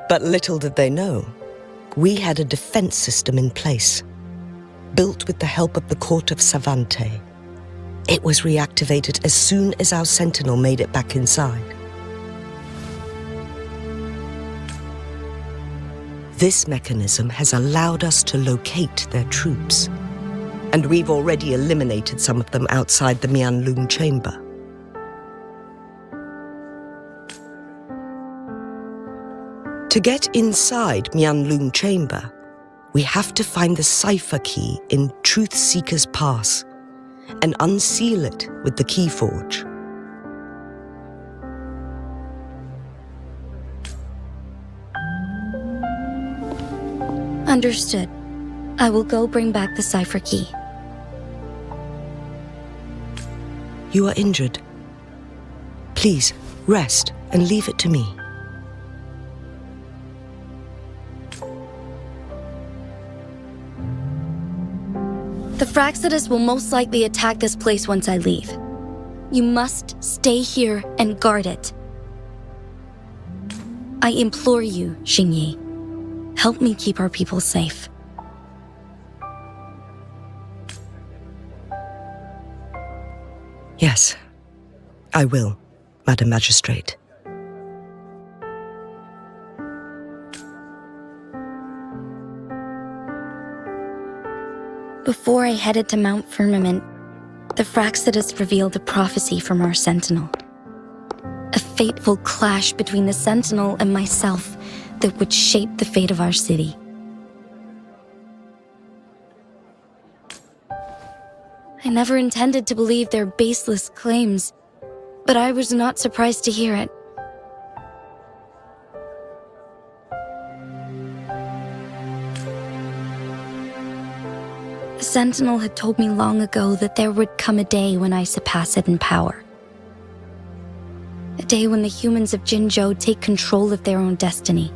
[SPEAKER 9] But little did they know, we had a defense system in place, built with the help of the court of Savante. It was reactivated as soon as our sentinel made it back inside. This mechanism has allowed us to locate their troops, and we've already eliminated some of them outside the Mianlung Chamber. To get inside Mianlung Chamber, we have to find the cipher key in Truth Seeker's Pass and unseal it with the Keyforge.
[SPEAKER 1] Understood. I will go bring back the cipher key.
[SPEAKER 9] You are injured. Please, rest and leave it to me.
[SPEAKER 1] The Fractsidus will most likely attack this place once I leave. You must stay here and guard it. I implore you, Xingyi. Help me keep our people safe.
[SPEAKER 9] Yes, I will, Madam Magistrate.
[SPEAKER 1] Before I headed to Mount Firmament, the Fractsidus revealed a prophecy from our sentinel. A fateful clash between the sentinel and myself that would shape the fate of our city. I never intended to believe their baseless claims, but I was not surprised to hear it. The Sentinel had told me long ago that there would come a day when I surpass it in power. A day when the humans of Jinzhou take control of their own destiny.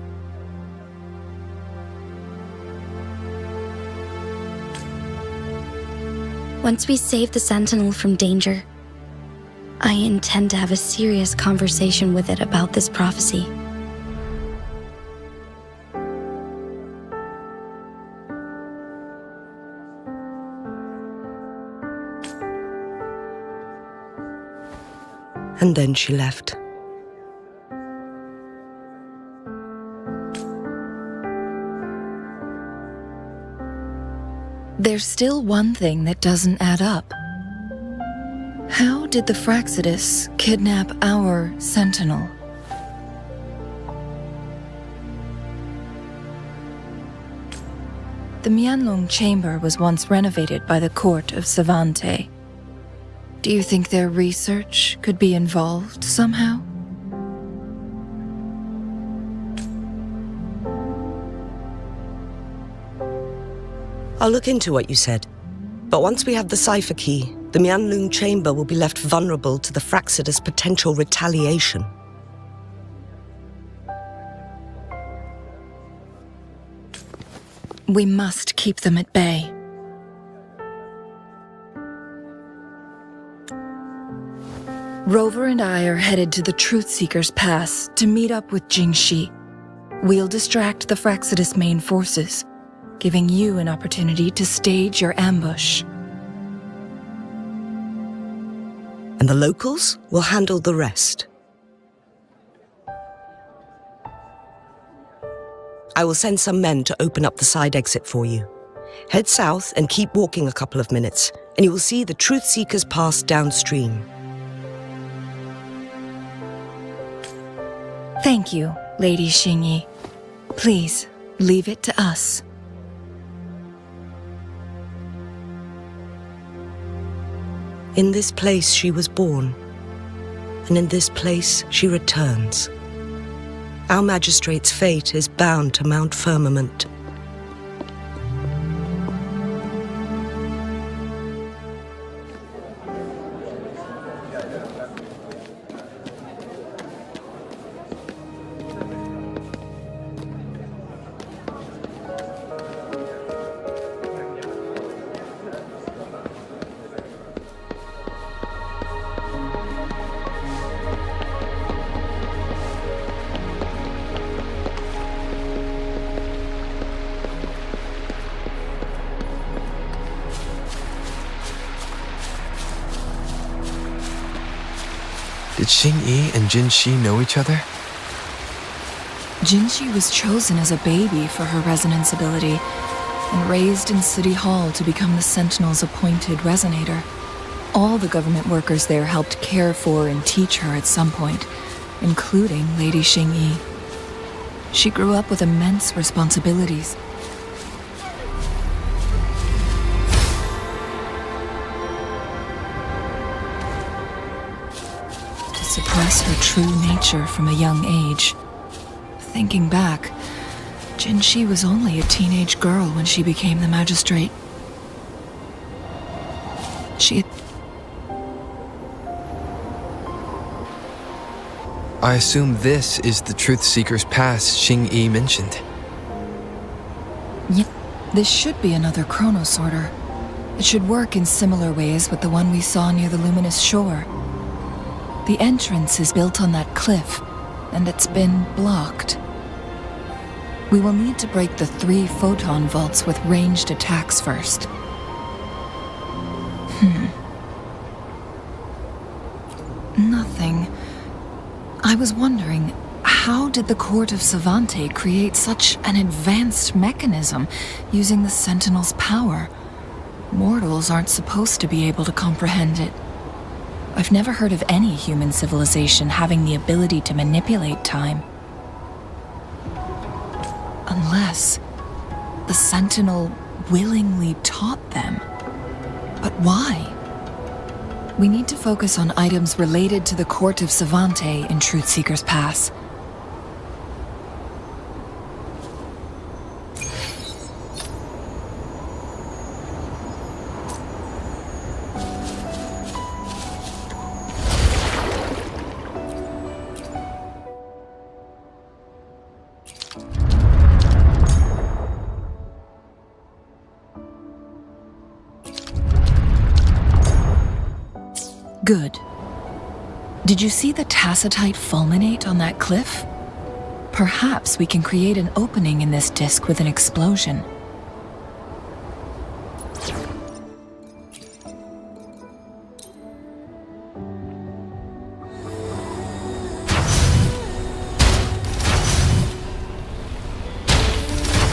[SPEAKER 1] Once we save the Sentinel from danger, I intend to have a serious conversation with it about this prophecy.
[SPEAKER 9] And then she left.
[SPEAKER 8] There's still one thing that doesn't add up. How did the Fractsidus kidnap our sentinel? The Mianlung Chamber was once renovated by the court of Savante. Do you think their research could be involved somehow?
[SPEAKER 9] I'll look into what you said. But once we have the cipher key, the Mianlung Chamber will be left vulnerable to the Fractsidus' potential retaliation.
[SPEAKER 8] We must keep them at bay. Rover and I are headed to the Truth Seeker's Pass to meet up with Jingxi. We'll distract the Fractsidus' main forces, giving you an opportunity to stage your ambush.
[SPEAKER 9] And the locals will handle the rest. I will send some men to open up the side exit for you. Head south and keep walking a couple of minutes, and you will see the Truth Seeker's Pass downstream.
[SPEAKER 8] Thank you, Lady Xingyi. Please, leave it to us.
[SPEAKER 9] In this place she was born. and in this place she returns. Our magistrate's fate is bound to Mount Firmament.
[SPEAKER 2] Did Xing-Yi and Jin-Shi know each other?
[SPEAKER 8] Jinzhou was chosen as a baby for her resonance ability and raised in City Hall to become the Sentinel's appointed resonator. All the government workers there helped care for and teach her at some point, including Lady Xing-Yi. She grew up with immense responsibilities. To suppress her true nature from a young age. Thinking back, Jinzhou was only a teenage girl when she became the magistrate.
[SPEAKER 2] I assume this is the Truth Seeker's Pass Xing-Yi mentioned.
[SPEAKER 8] Yep, this should be another chronosorter. It should work in similar ways with the one we saw near the Luminous Shore. The entrance is built on that cliff, and it's been blocked. We will need to break the 3 photon vaults with ranged attacks first. Nothing. I was wondering, how did the Court of Savante create such an advanced mechanism using the Sentinel's power? Mortals aren't supposed to be able to comprehend it. I've never heard of any human civilization having the ability to manipulate time. Unless the Sentinel willingly taught them. But why? We need to focus on items related to the Court of Savante in Truth Seeker's Pass. Good. Did you see the tacitite fulminate on that cliff? Perhaps we can create an opening in this disk with an explosion.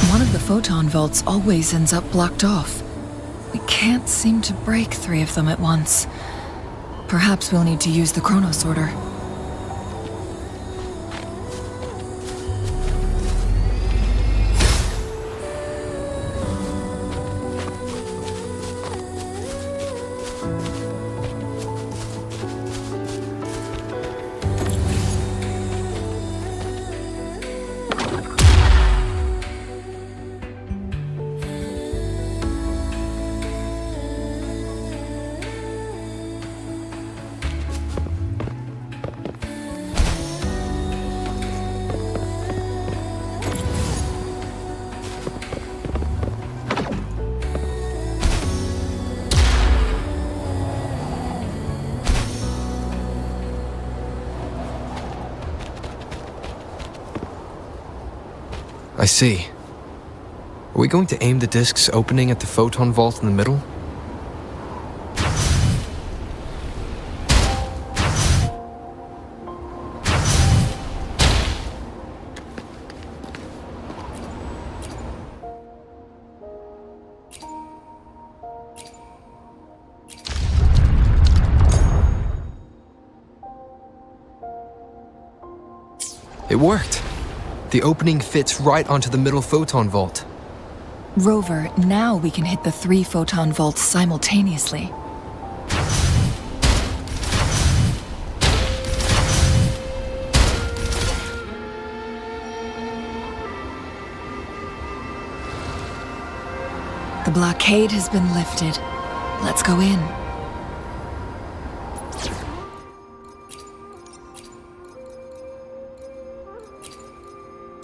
[SPEAKER 8] One of the photon vaults always ends up blocked off. We can't seem to break 3 of them at once. Perhaps we'll need to use the chronosorter.
[SPEAKER 2] I see. Are we going to aim the disk's opening at the photon vault in the middle? It worked. The opening fits right onto the middle photon vault.
[SPEAKER 8] Rover, now we can hit the 3 photon vaults simultaneously. The blockade has been lifted. Let's go in.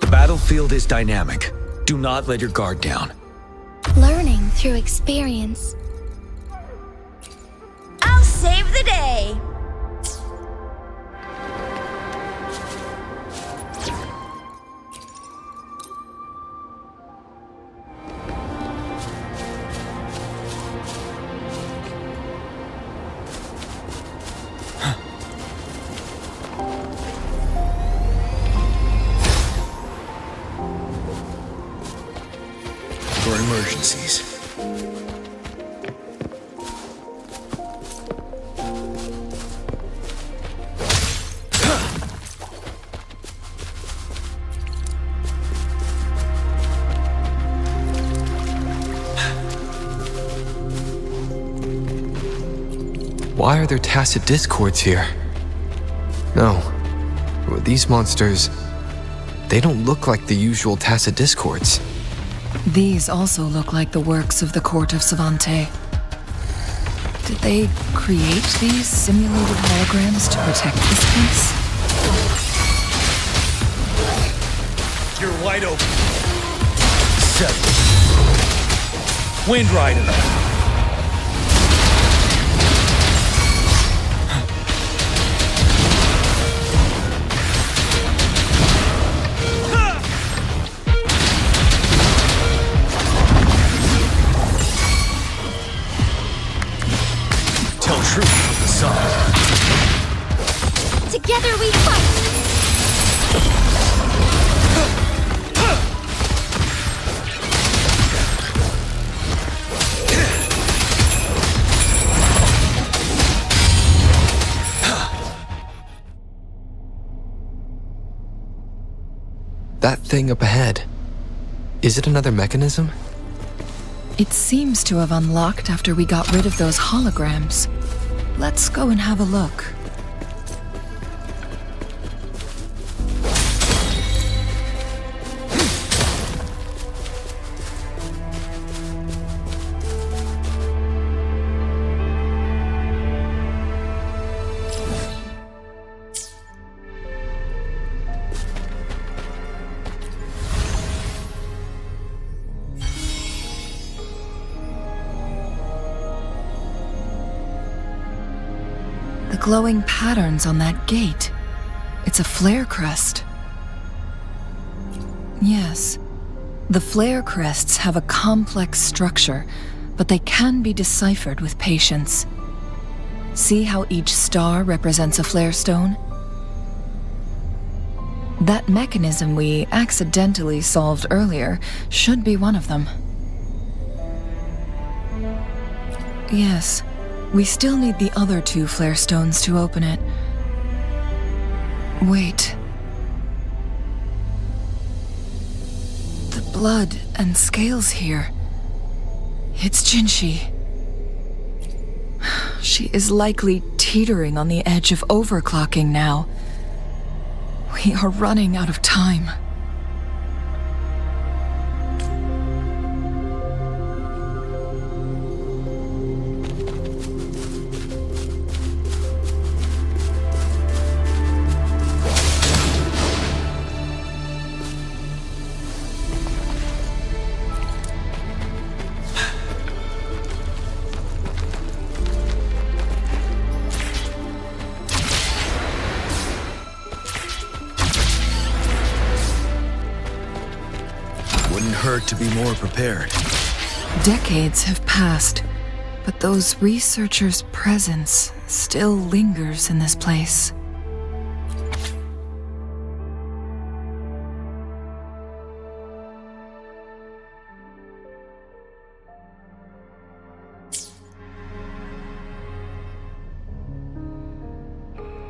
[SPEAKER 10] The battlefield is dynamic. Do not let your guard down.
[SPEAKER 4] Learning through experience.
[SPEAKER 1] I'll save the day.
[SPEAKER 5] For emergencies.
[SPEAKER 2] Why are there tacit discords here? No. These monsters, they don't look like the usual tacit discords.
[SPEAKER 8] These also look like the works of the court of Savante. Did they create these simulated holograms to protect this place?
[SPEAKER 10] You're wide open. Settle. Wind Rider. Tell truth from the sun.
[SPEAKER 1] Together we fight.
[SPEAKER 2] That thing up ahead, is it another mechanism?
[SPEAKER 8] It seems to have unlocked after we got rid of those holograms. Let's go and have a look. The glowing patterns on that gate. It's a flare crest. Yes, the flare crests have a complex structure, but they can be deciphered with patience. See how each star represents a flare stone? That mechanism we accidentally solved earlier should be one of them. Yes. We still need the other 2 flare stones to open it. Wait. The blood and scales here. It's Jinzhou. She is likely teetering on the edge of overclocking now. We are running out of time.
[SPEAKER 10] Wouldn't hurt to be more prepared.
[SPEAKER 8] Decades have passed, but those researchers' presence still lingers in this place.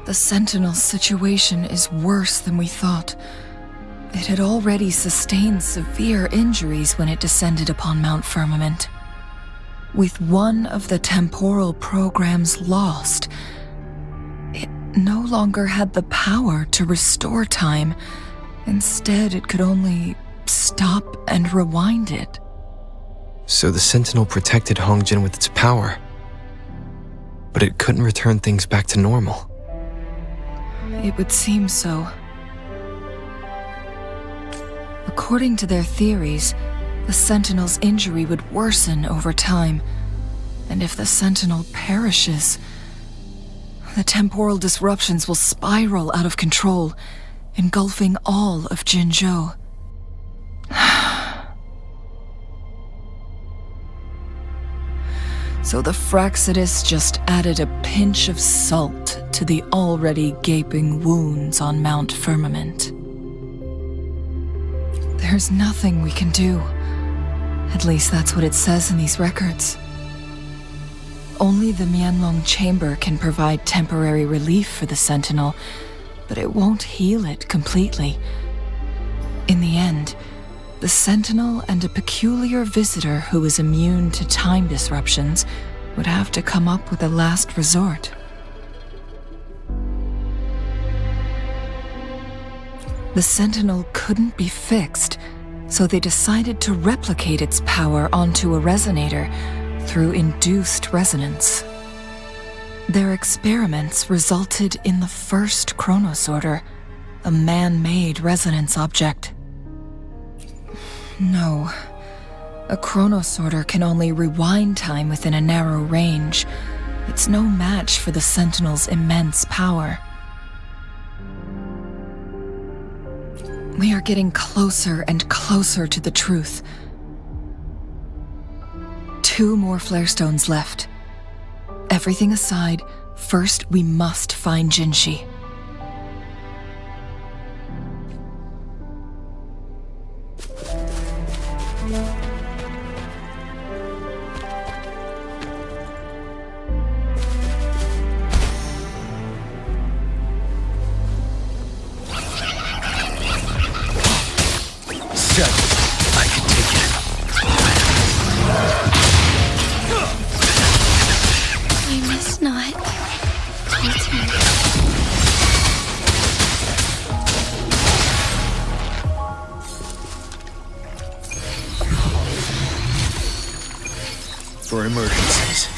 [SPEAKER 8] The Sentinel's situation is worse than we thought. It had already sustained severe injuries when it descended upon Mount Firmament. With one of the temporal programs lost, it no longer had the power to restore time. Instead, it could only stop and rewind it.
[SPEAKER 2] So the Sentinel protected Hongjin with its power, but it couldn't return things back to normal.
[SPEAKER 8] It would seem so. According to their theories, the Sentinel's injury would worsen over time, and if the Sentinel perishes, the temporal disruptions will spiral out of control, engulfing all of Jinzhou. So the Fractsidus just added a pinch of salt to the already gaping wounds on Mount Firmament. There's nothing we can do. At least that's what it says in these records. Only the Mianlong Chamber can provide temporary relief for the Sentinel, but it won't heal it completely. In the end, the Sentinel and a peculiar visitor who is immune to time disruptions would have to come up with a last resort. The Sentinel couldn't be fixed, so they decided to replicate its power onto a resonator through induced resonance. Their experiments resulted in the first chronosorter, a man-made resonance object. No, a chronosorter can only rewind time within a narrow range. It's no match for the Sentinel's immense power. We are getting closer and closer to the truth. 2 more flare stones left. Everything aside, first we must find Jinshi.
[SPEAKER 10] I can take it.
[SPEAKER 1] We must not falter.
[SPEAKER 5] For emergencies.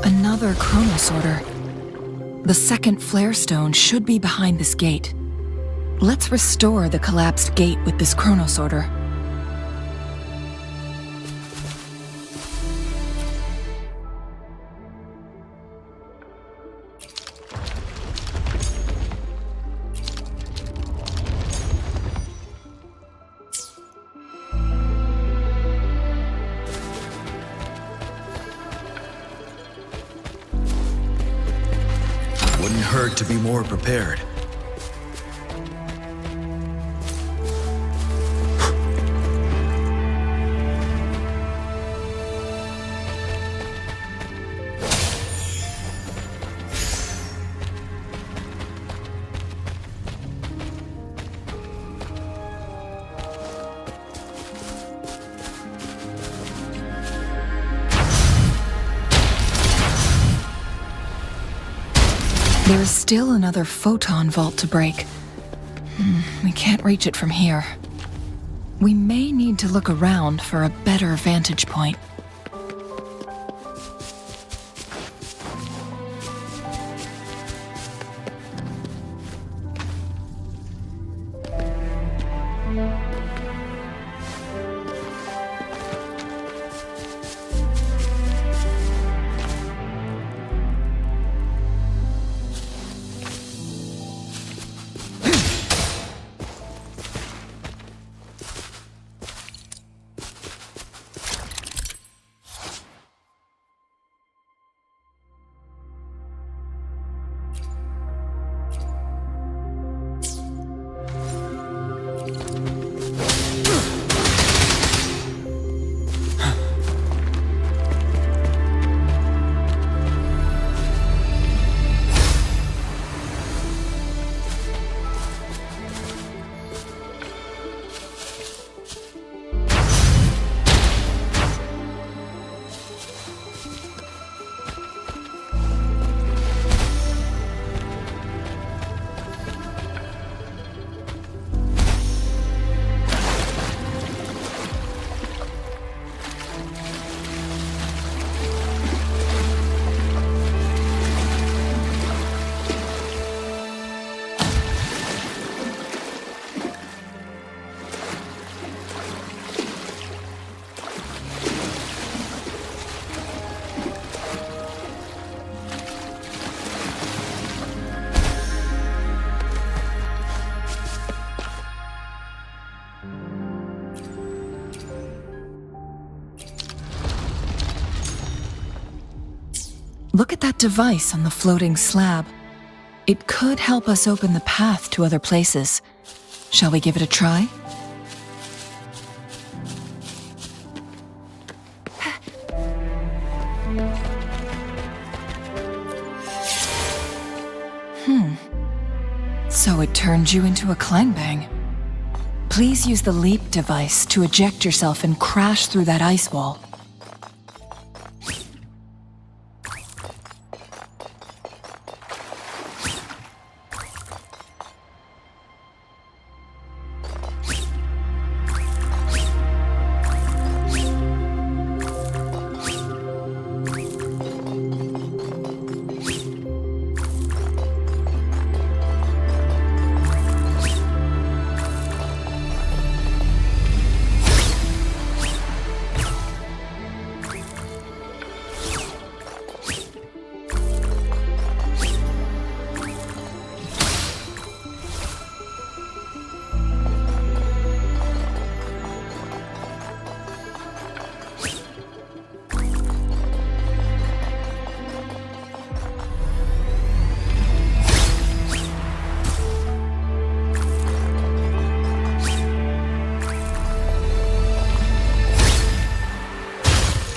[SPEAKER 8] Another chronosorter. The second flare stone should be behind this gate. Let's restore the collapsed gate with this chronosorter.
[SPEAKER 10] Wouldn't hurt to be more prepared.
[SPEAKER 8] There is still another photon vault to break. We can't reach it from here. We may need to look around for a better vantage point. Look at that device on the floating slab. It could help us open the path to other places. Shall we give it a try? So it turned you into a clangbang. Please use the leap device to eject yourself and crash through that ice wall.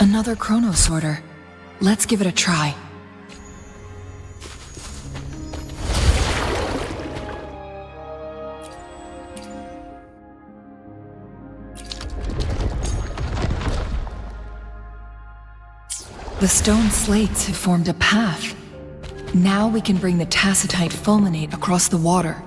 [SPEAKER 8] Another chrono sorter. Let's give it a try. The stone slates have formed a path. Now we can bring the tacitite fulminate across the water.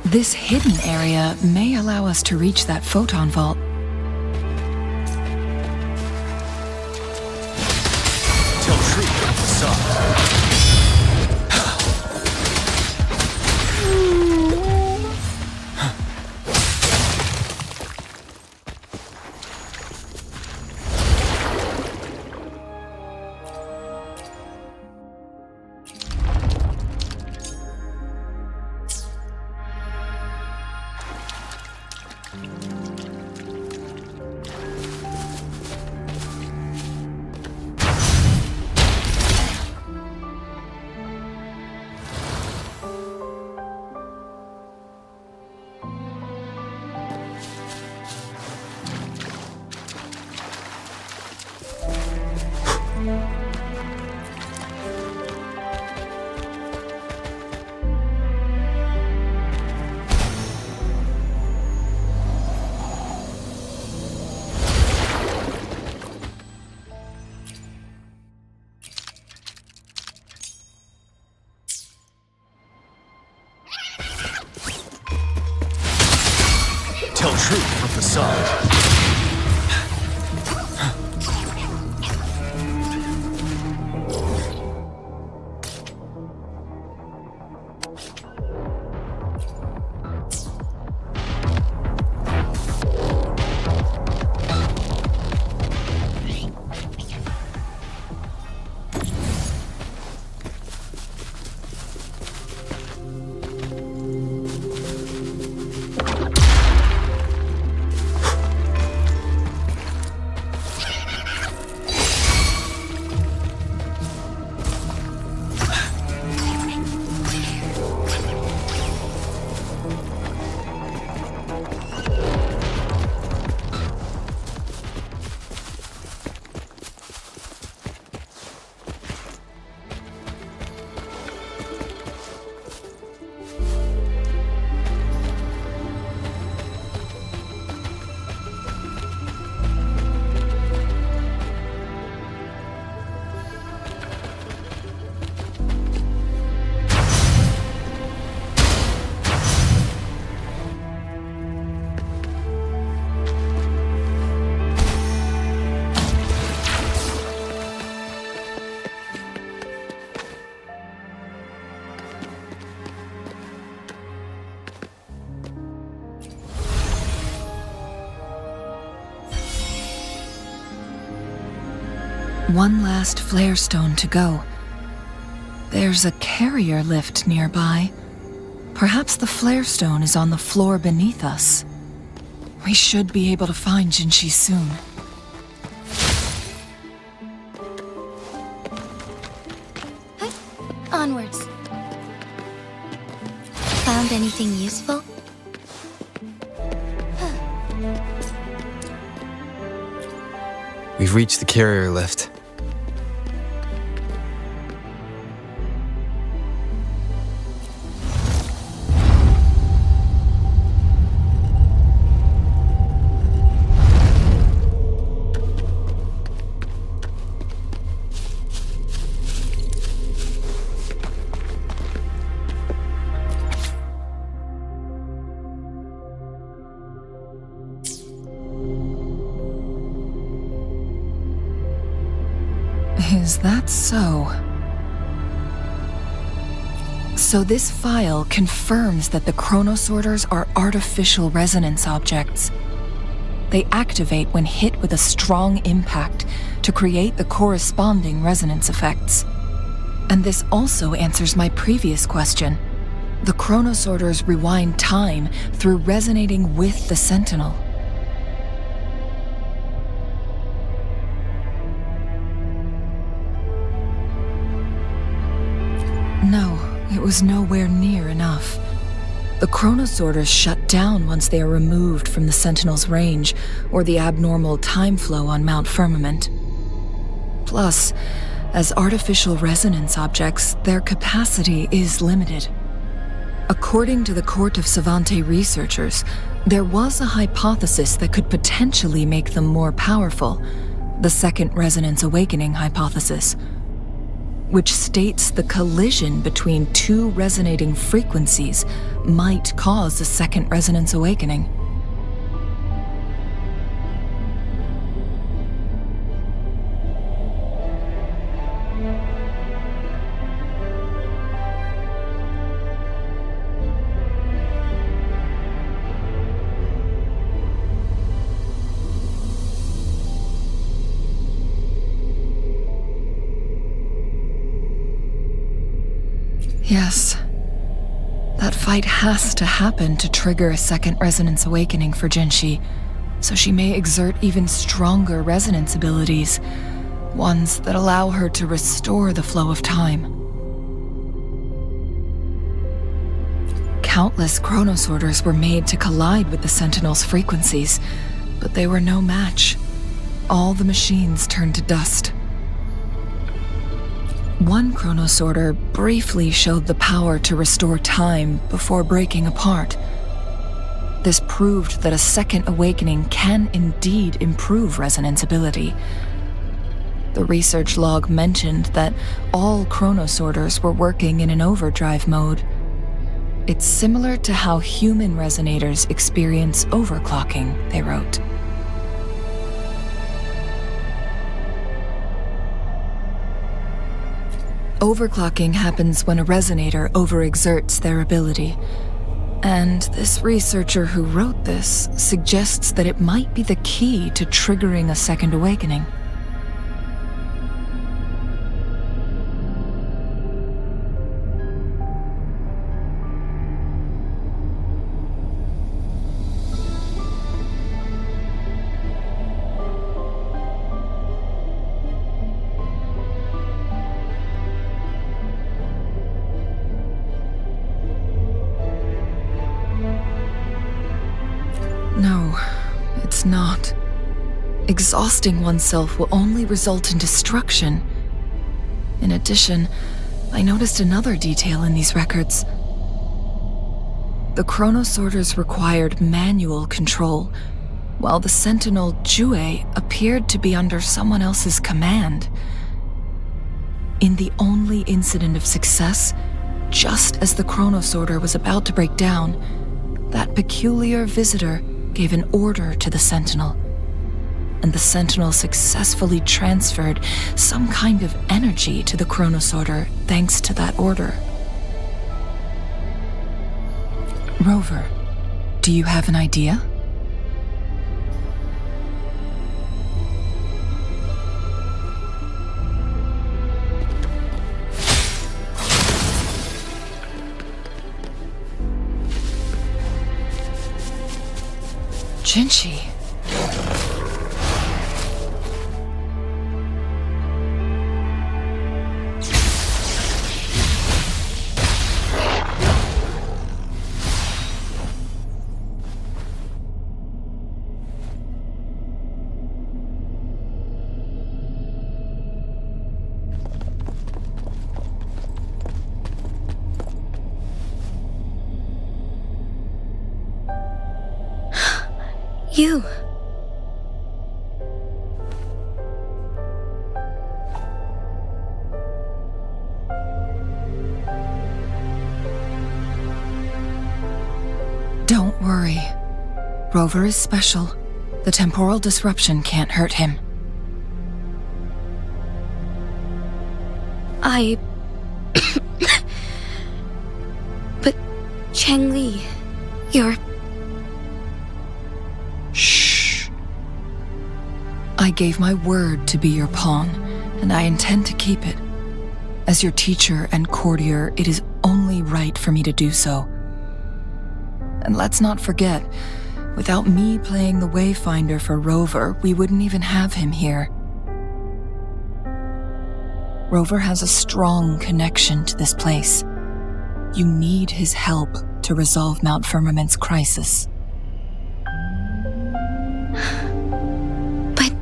[SPEAKER 8] This hidden area may allow us to reach that photon vault.
[SPEAKER 10] Tell truth from facade. Tell truth from facade.
[SPEAKER 8] One last flare stone to go. There's a carrier lift nearby. Perhaps the flare stone is on the floor beneath us. We should be able to find Jinzhou soon.
[SPEAKER 4] Onwards. Found anything useful?
[SPEAKER 2] We've reached the carrier lift.
[SPEAKER 8] Is that so? So this file confirms that the chronosorters are artificial resonance objects. They activate when hit with a strong impact to create the corresponding resonance effects. And this also answers my previous question. The chronosorters rewind time through resonating with the Sentinel. No, it was nowhere near enough. The chronosorters shut down once they are removed from the Sentinel's range or the abnormal time flow on Mount Firmament. Plus, as artificial resonance objects, their capacity is limited. According to the Court of Savante researchers, there was a hypothesis that could potentially make them more powerful, the Second Resonance Awakening hypothesis, which states the collision between two resonating frequencies might cause a second resonance awakening. Yes. That fight has to happen to trigger a second resonance awakening for Jinzhou, so she may exert even stronger resonance abilities, ones that allow her to restore the flow of time. Countless chronosorters were made to collide with the Sentinel's frequencies, but they were no match. All the machines turned to dust. One chronosorter briefly showed the power to restore time before breaking apart. This proved that a second awakening can indeed improve resonance ability. The research log mentioned that all chronosorters were working in an overdrive mode. It's similar to how human resonators experience overclocking, they wrote. Overclocking happens when a resonator overexerts their ability. And this researcher who wrote this suggests that it might be the key to triggering a second awakening. No, it's not. Exhausting oneself will only result in destruction. In addition, I noticed another detail in these records. The chronosorters required manual control, while the Sentinel-WUWA appeared to be under someone else's command. In the only incident of success, just as the chronosorter was about to break down, that peculiar visitor gave an order to the Sentinel, and the Sentinel successfully transferred some kind of energy to the chronosorter thanks to that order. Rover, do you have an idea? Jinzhou.
[SPEAKER 4] You.
[SPEAKER 8] Don't worry. Rover is special. The temporal disruption can't hurt him.
[SPEAKER 4] But Changli, you're...
[SPEAKER 8] Shh. I gave my word to be your pawn, and I intend to keep it. As your teacher and courtier, it is only right for me to do so. And let's not forget, without me playing the Wayfinder for Rover, we wouldn't even have him here. Rover has a strong connection to this place. You need his help to resolve Mount Firmament's crisis.
[SPEAKER 4] But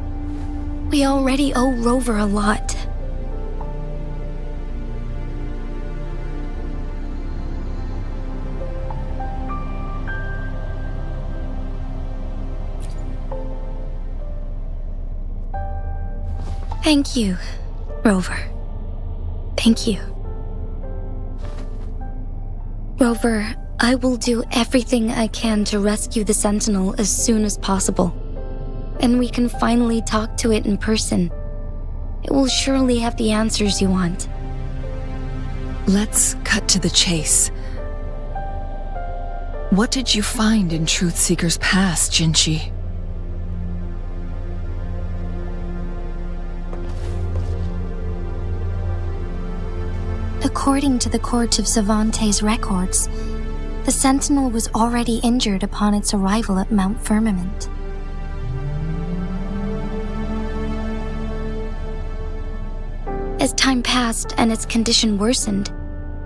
[SPEAKER 4] we already owe Rover a lot. Thank you, Rover. Thank you. Rover, I will do everything I can to rescue the Sentinel as soon as possible. And we can finally talk to it in person. It will surely have the answers you want.
[SPEAKER 8] Let's cut to the chase. What did you find in Truthseeker's past, Jinzhou?
[SPEAKER 4] According to the Court of Savante's records, the Sentinel was already injured upon its arrival at Mount Firmament. As time passed and its condition worsened,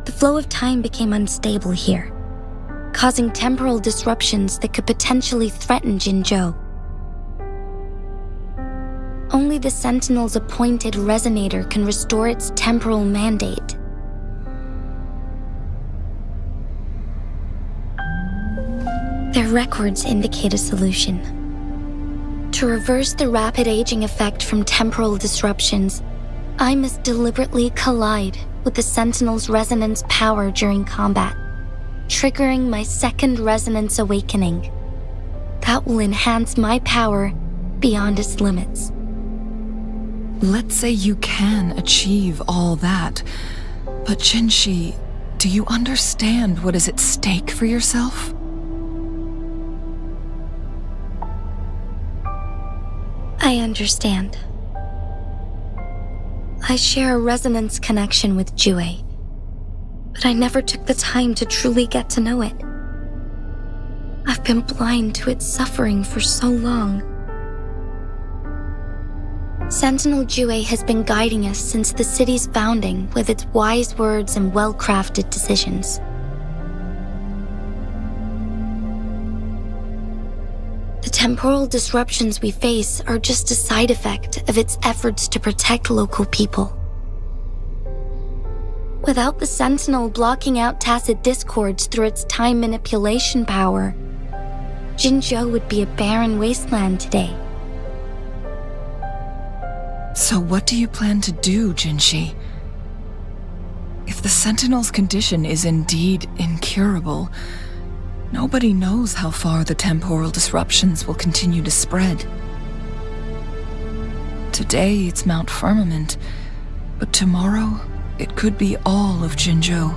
[SPEAKER 4] the flow of time became unstable here, causing temporal disruptions that could potentially threaten Jinzhou. Only the Sentinel's appointed resonator can restore its temporal mandate. Their records indicate a solution. To reverse the rapid aging effect from temporal disruptions, I must deliberately collide with the Sentinel's resonance power during combat, triggering my second resonance awakening. That will enhance my power beyond its limits.
[SPEAKER 8] Let's say you can achieve all that, but Jinzhou, do you understand what is at stake for yourself?
[SPEAKER 4] I understand. I share a resonance connection with Jue, but I never took the time to truly get to know it. I've been blind to its suffering for so long. Sentinel Jue has been guiding us since the city's founding with its wise words and well-crafted decisions. The temporal disruptions we face are just a side effect of its efforts to protect local people. Without the Sentinel blocking out tacit discords through its time manipulation power, Jinzhou would be a barren wasteland today.
[SPEAKER 8] So what do you plan to do, Jinzhou? If the Sentinel's condition is indeed incurable, nobody knows how far the temporal disruptions will continue to spread. Today it's Mount Firmament, but tomorrow it could be all of Jinzhou.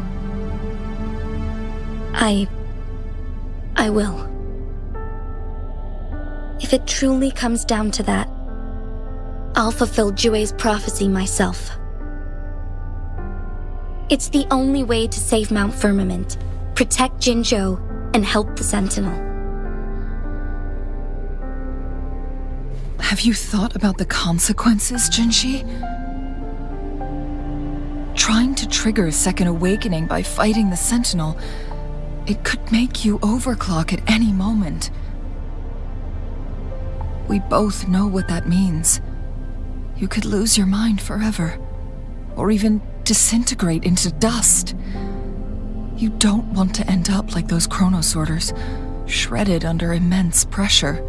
[SPEAKER 4] I will. If it truly comes down to that, I'll fulfill Jue's prophecy myself. It's the only way to save Mount Firmament, protect Jinzhou, and help the Sentinel.
[SPEAKER 8] Have you thought about the consequences, Jinzhou? Trying to trigger a second awakening by fighting the Sentinel, it could make you overclock at any moment. We both know what that means. You could lose your mind forever, or even disintegrate into dust. You don't want to end up like those chronosorters, shredded under immense pressure.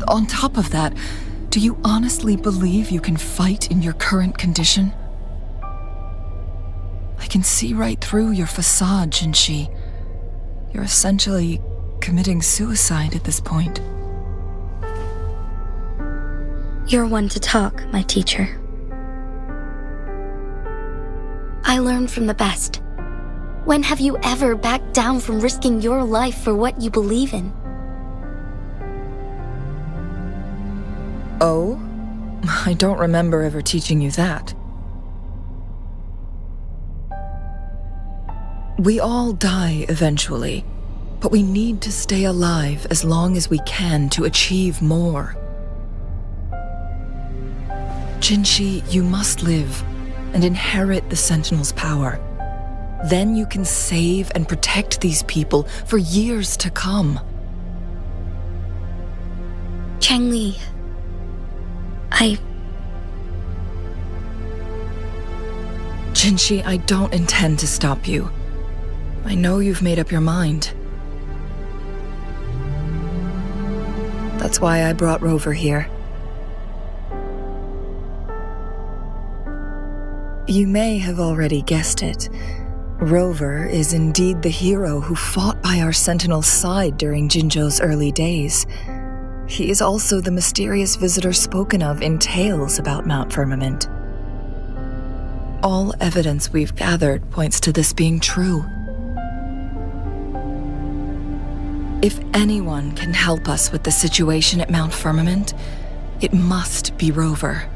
[SPEAKER 8] On top of that, do you honestly believe you can fight in your current condition? I can see right through your facade, Jinzhou. You're essentially committing suicide at this point.
[SPEAKER 11] You're one to talk, my teacher. I learned from the best. When have you ever backed down from risking your life for what you believe in?
[SPEAKER 8] Oh? I don't remember ever teaching you that. We all die eventually, but we need to stay alive as long as we can to achieve more. Jinzhou, you must live and inherit the Sentinel's power. Then you can save and protect these people for years to come.
[SPEAKER 11] Changli,
[SPEAKER 8] Jinzhou, I don't intend to stop you. I know you've made up your mind. That's why I brought Rover here. You may have already guessed it. Rover is indeed the hero who fought by our Sentinel's side during Jinzhou's early days. He is also the mysterious visitor spoken of in tales about Mount Firmament. All evidence we've gathered points to this being true. If anyone can help us with the situation at Mount Firmament, it must be Rover.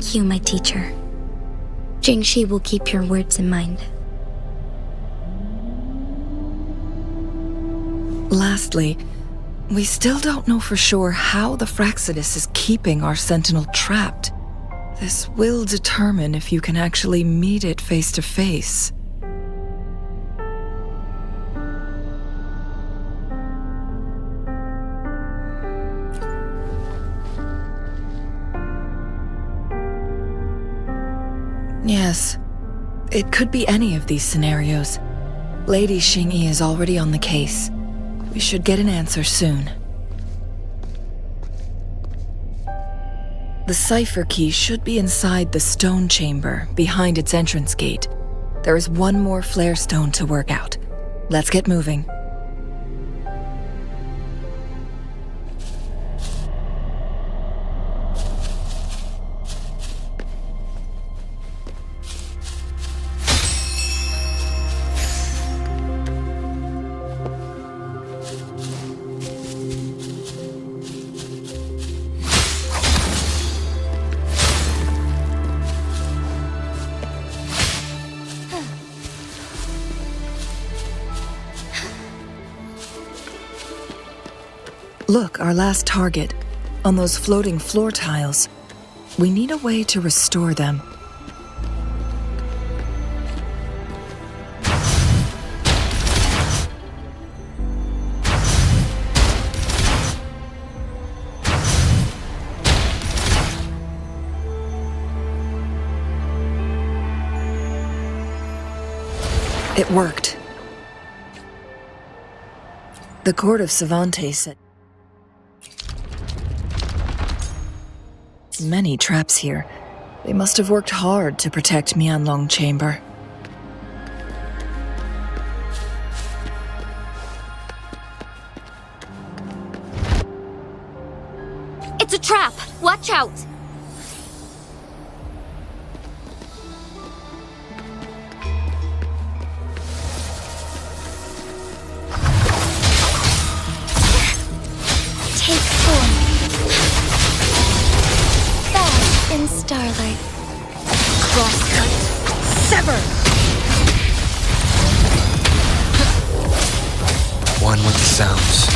[SPEAKER 11] thank you, my teacher. Jinzhou will keep your words in mind.
[SPEAKER 8] Lastly, we still don't know for sure how the Fractsidus is keeping our Sentinel trapped. This will determine if you can actually meet it face to face. Yes, it could be any of these scenarios. Lady Xingyi is already on the case. We should get an answer soon. The cipher key should be inside the stone chamber, behind its entrance gate. There is one more flare stone to work out. Let's get moving. Look, our last target, on those floating floor tiles. We need a way to restore them. It worked. The court of Savante said many traps here. They must have worked hard to protect Mianlong Chamber.
[SPEAKER 1] It's a trap! Watch out! Take form.
[SPEAKER 11] starlight.
[SPEAKER 8] Crosscut. Sever!
[SPEAKER 2] One with the sounds.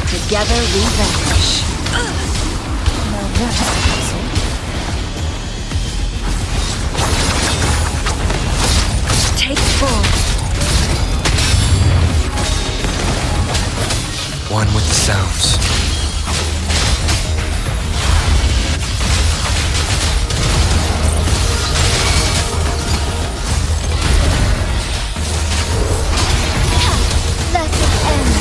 [SPEAKER 3] Together we vanish.
[SPEAKER 8] Now that's a puzzle. Take full.
[SPEAKER 2] One with the sounds.
[SPEAKER 11] Let it end.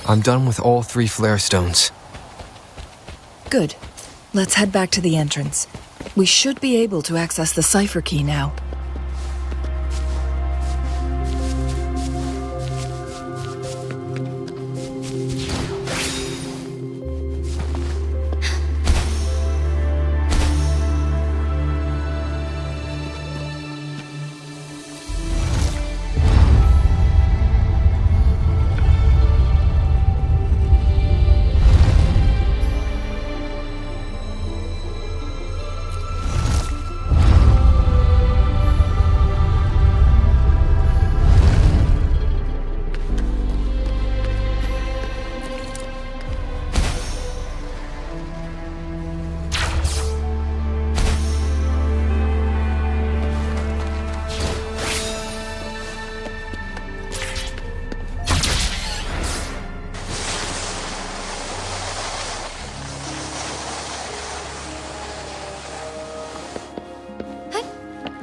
[SPEAKER 2] I'm done with all 3 flare stones.
[SPEAKER 8] Good. Let's head back to the entrance. We should be able to access the cipher key now.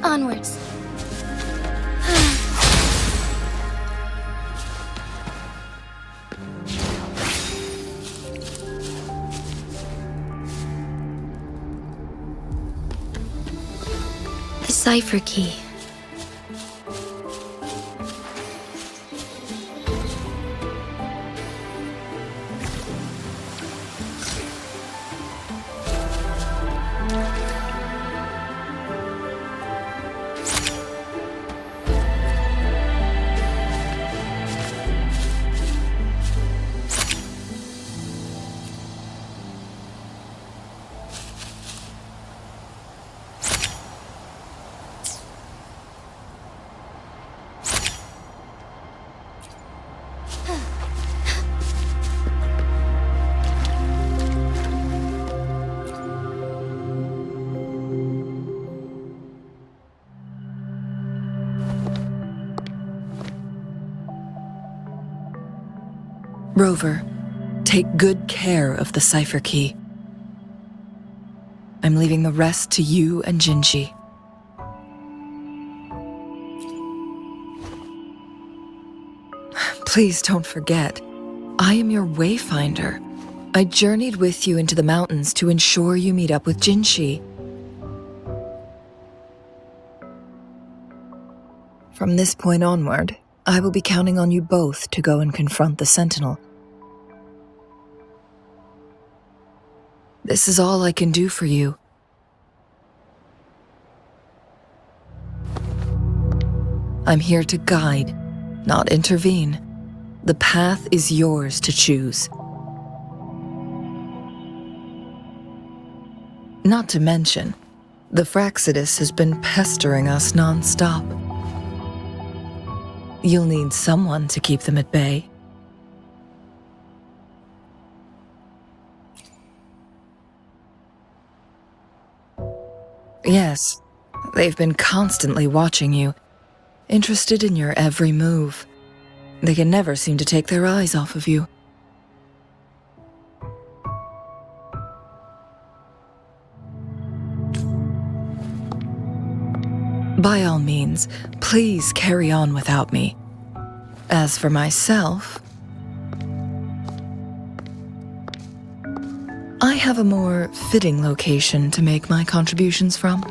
[SPEAKER 11] Onwards. The cipher key.
[SPEAKER 8] Rover, take good care of the cipher key. I'm leaving the rest to you and Jinzhou. Please don't forget, I am your wayfinder. I journeyed with you into the mountains to ensure you meet up with Jinzhou. From this point onward, I will be counting on you both to go and confront the Sentinel. This is all I can do for you. I'm here to guide, not intervene. The path is yours to choose. Not to mention, the Fractsidus has been pestering us non-stop. You'll need someone to keep them at bay. Yes, they've been constantly watching you, interested in your every move. They can never seem to take their eyes off of you. By all means, please carry on without me. As for myself, I have a more fitting location to make my contributions from.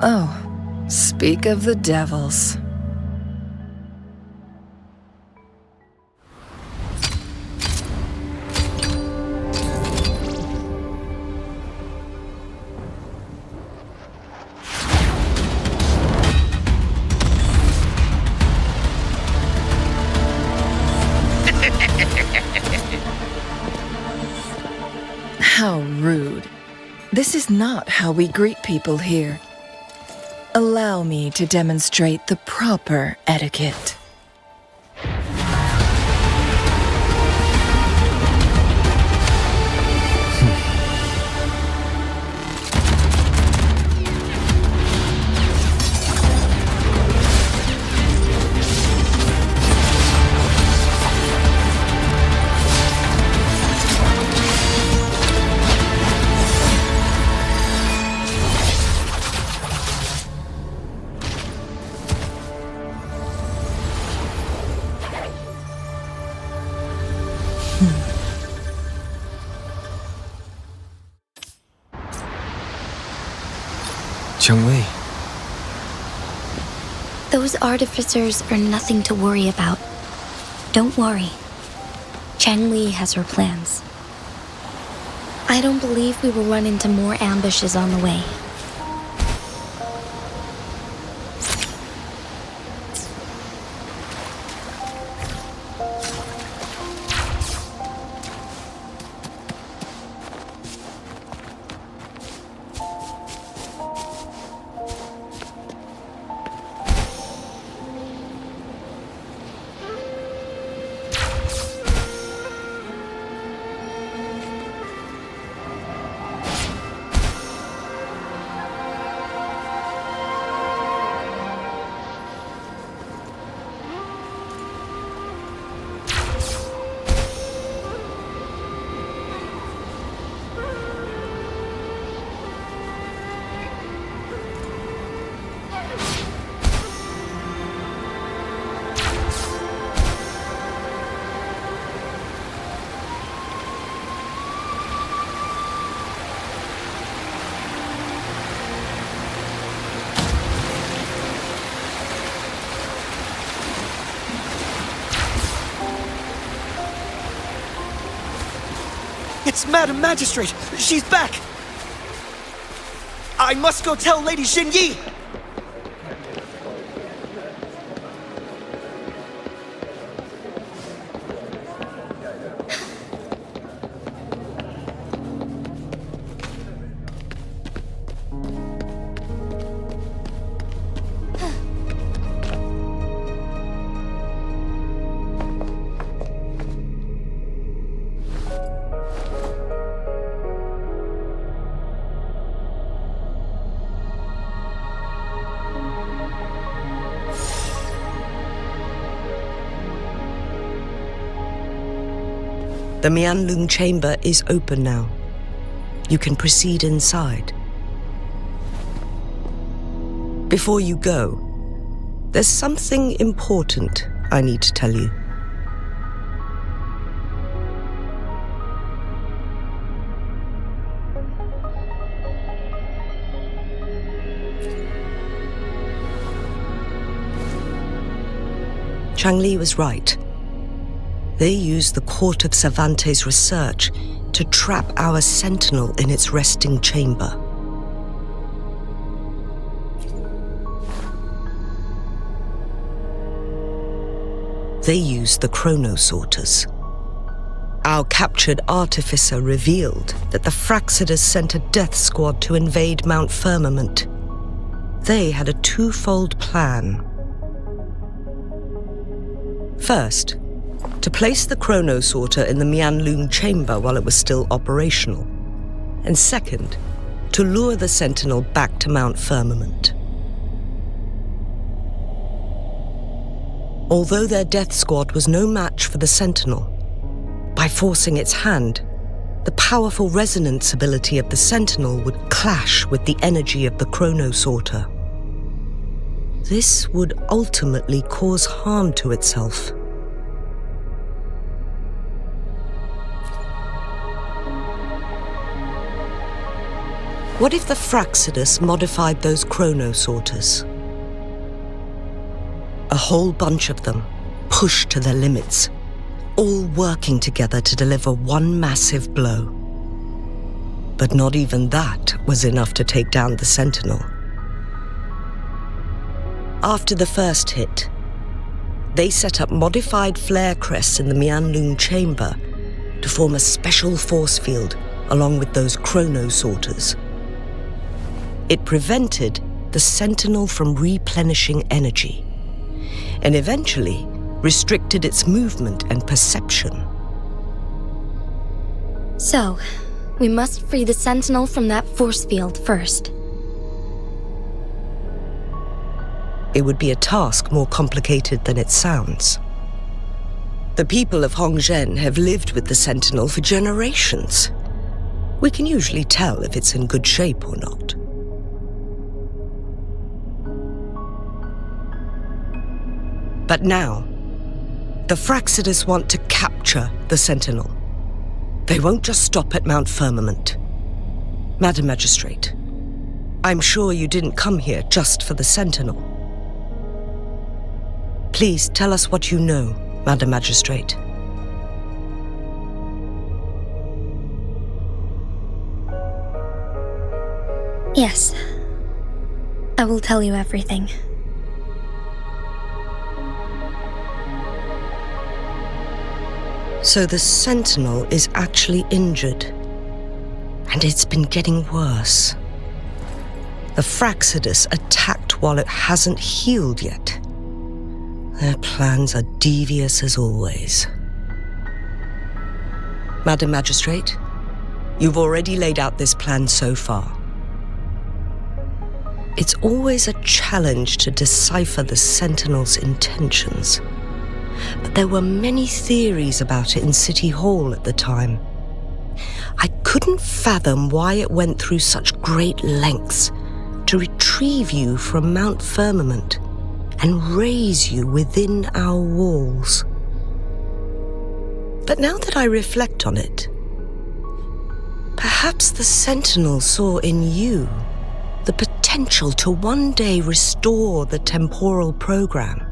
[SPEAKER 8] Oh, speak of the devils. How rude. This is not how we greet people here. Allow me to demonstrate the proper etiquette.
[SPEAKER 2] Cheng-Wei,
[SPEAKER 11] Those artificers are nothing to worry about. Don't worry. Chang Li has her plans. I don't believe we will run into more ambushes on the way.
[SPEAKER 12] It's Madam Magistrate! She's back! I must go tell Lady Xinyi!
[SPEAKER 9] The Mianlun chamber is open now. You can proceed inside. Before you go, there's something important I need to tell you. Chang Li was right. They used the Court of Cervantes' research to trap our sentinel in its resting chamber. They used the chronosorters. Our captured artificer revealed that the Fractsidus sent a death squad to invade Mount Firmament. They had a twofold plan. First, to place the chronosorter in the Mianlun chamber while it was still operational. And second, to lure the sentinel back to Mount Firmament. Although their death squad was no match for the sentinel, by forcing its hand, the powerful resonance ability of the Sentinel would clash with the energy of the Chronosorter. This would ultimately cause harm to itself. What if the Fractsidus modified those Chronosorters? A whole bunch of them, pushed to their limits, all working together to deliver one massive blow. But not even that was enough to take down the Sentinel. After the first hit, they set up modified flare crests in the Mianlun chamber to form a special force field along with those Chronosorters. It prevented the Sentinel from replenishing energy, and eventually restricted its movement and perception.
[SPEAKER 11] So, we must free the Sentinel from that force field first.
[SPEAKER 9] It would be a task more complicated than it sounds. The people of Hongzhen have lived with the Sentinel for generations. We can usually tell if it's in good shape or not. But now, the Fractsidus want to capture the Sentinel. They won't just stop at Mount Firmament. Madam Magistrate, I'm sure you didn't come here just for the Sentinel. Please tell us what you know, Madam Magistrate.
[SPEAKER 11] Yes. I will tell you everything.
[SPEAKER 9] So the Sentinel is actually injured, and it's been getting worse. The Fractsidus attacked while it hasn't healed yet. Their plans are devious as always. Madam Magistrate, you've already laid out this plan so far. It's always a challenge to decipher the Sentinel's intentions. But there were many theories about it in City Hall at the time. I couldn't fathom why it went through such great lengths to retrieve you from Mount Firmament and raise you within our walls. But now that I reflect on it, perhaps the Sentinel saw in you the potential to one day restore the temporal program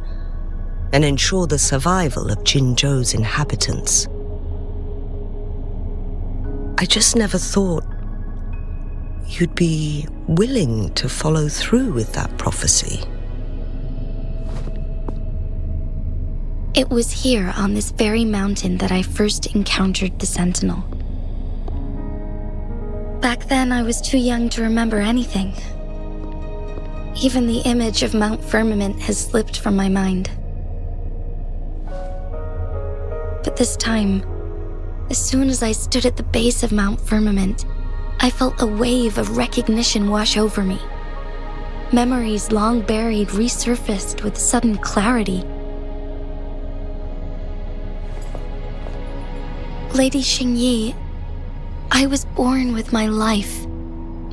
[SPEAKER 9] and ensure the survival of Jinzhou's inhabitants. I just never thought you'd be willing to follow through with that prophecy.
[SPEAKER 11] It was here on this very mountain that I first encountered the Sentinel. Back then, I was too young to remember anything. Even the image of Mount Firmament has slipped from my mind. But this time, as soon as I stood at the base of Mount Firmament, I felt a wave of recognition wash over me. Memories long buried resurfaced with sudden clarity. Lady Xingyi, I was born with my life,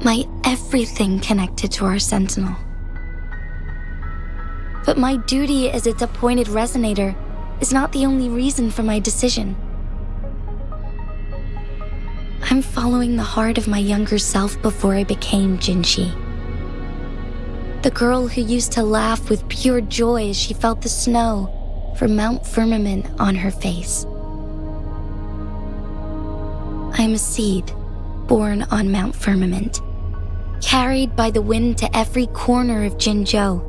[SPEAKER 11] my everything connected to our Sentinel. But my duty as its appointed resonator is not the only reason for my decision. I'm following the heart of my younger self before I became Jinzhou. The girl who used to laugh with pure joy as she felt the snow from Mount Firmament on her face. I am a seed born on Mount Firmament, carried by the wind to every corner of Jinzhou.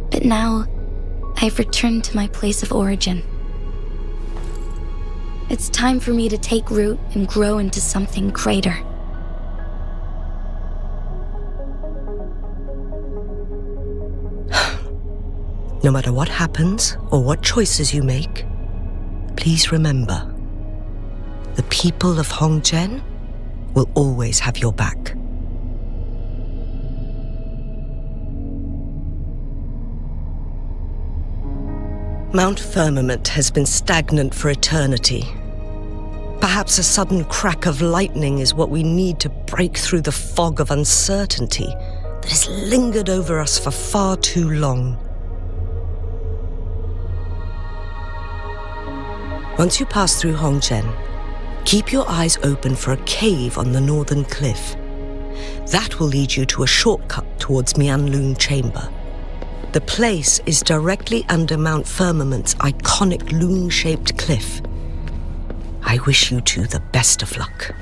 [SPEAKER 11] But now, I've returned to my place of origin. It's time for me to take root and grow into something greater.
[SPEAKER 9] No matter what happens or what choices you make, please remember, the people of Hongzhen will always have your back. Mount Firmament has been stagnant for eternity, Perhaps a sudden crack of lightning is what we need to break through the fog of uncertainty that has lingered over us for far too long. Once you pass through Hongzhen, keep your eyes open for a cave on the northern cliff. That will lead you to a shortcut towards Mianlun Chamber. The place is directly under Mount Firmament's iconic loon-shaped cliff. I wish you two the best of luck.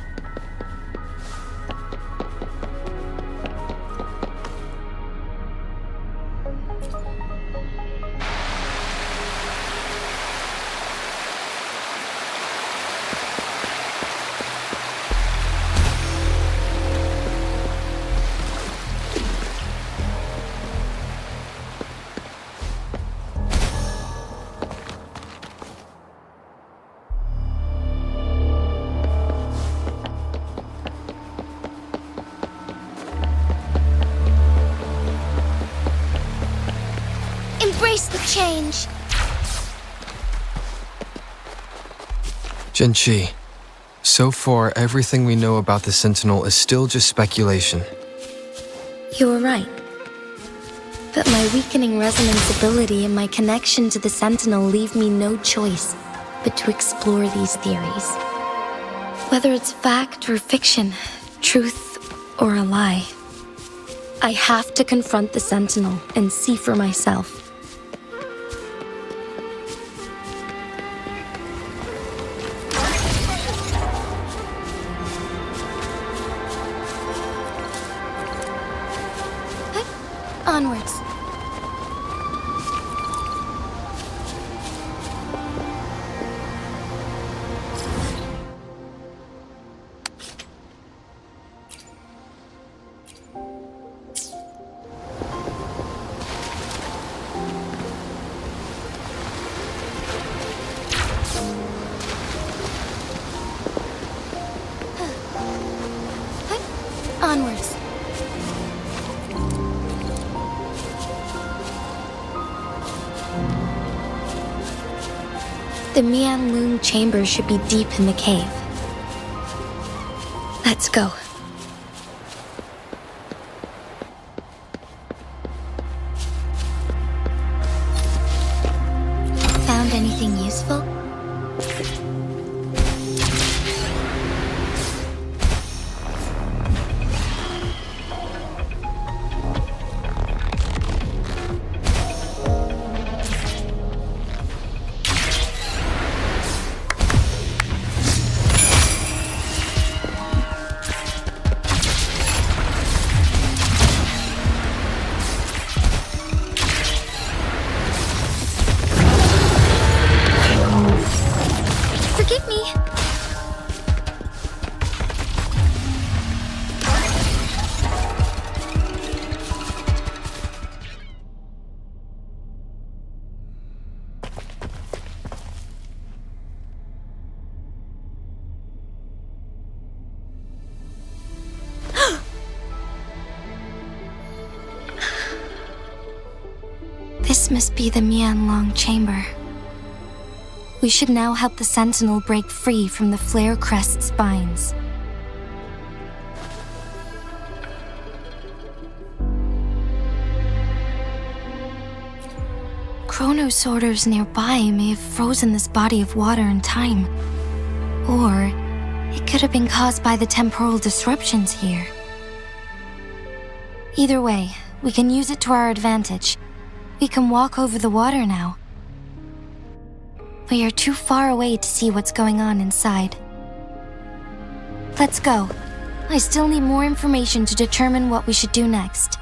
[SPEAKER 1] Embrace the change.
[SPEAKER 2] Jinchi, so far everything we know about the Sentinel is still just speculation.
[SPEAKER 11] You were right. But my weakening resonance ability and my connection to the Sentinel leave me no choice but to explore these theories. Whether it's fact or fiction, truth or a lie, I have to confront the Sentinel and see for myself.
[SPEAKER 1] Onwards. Onwards.
[SPEAKER 11] The Mianlun Chamber should be deep in the cave. Let's go. Found anything useful?
[SPEAKER 1] Forgive me.
[SPEAKER 11] This must be the Mianlun Chamber. We should now help the Sentinel break free from the Flare Crest spines. Chronosorters nearby may have frozen this body of water in time. Or it could have been caused by the temporal disruptions here. Either way, we can use it to our advantage. We can walk over the water now. We are too far away to see what's going on inside. Let's go. I still need more information to determine what we should do next.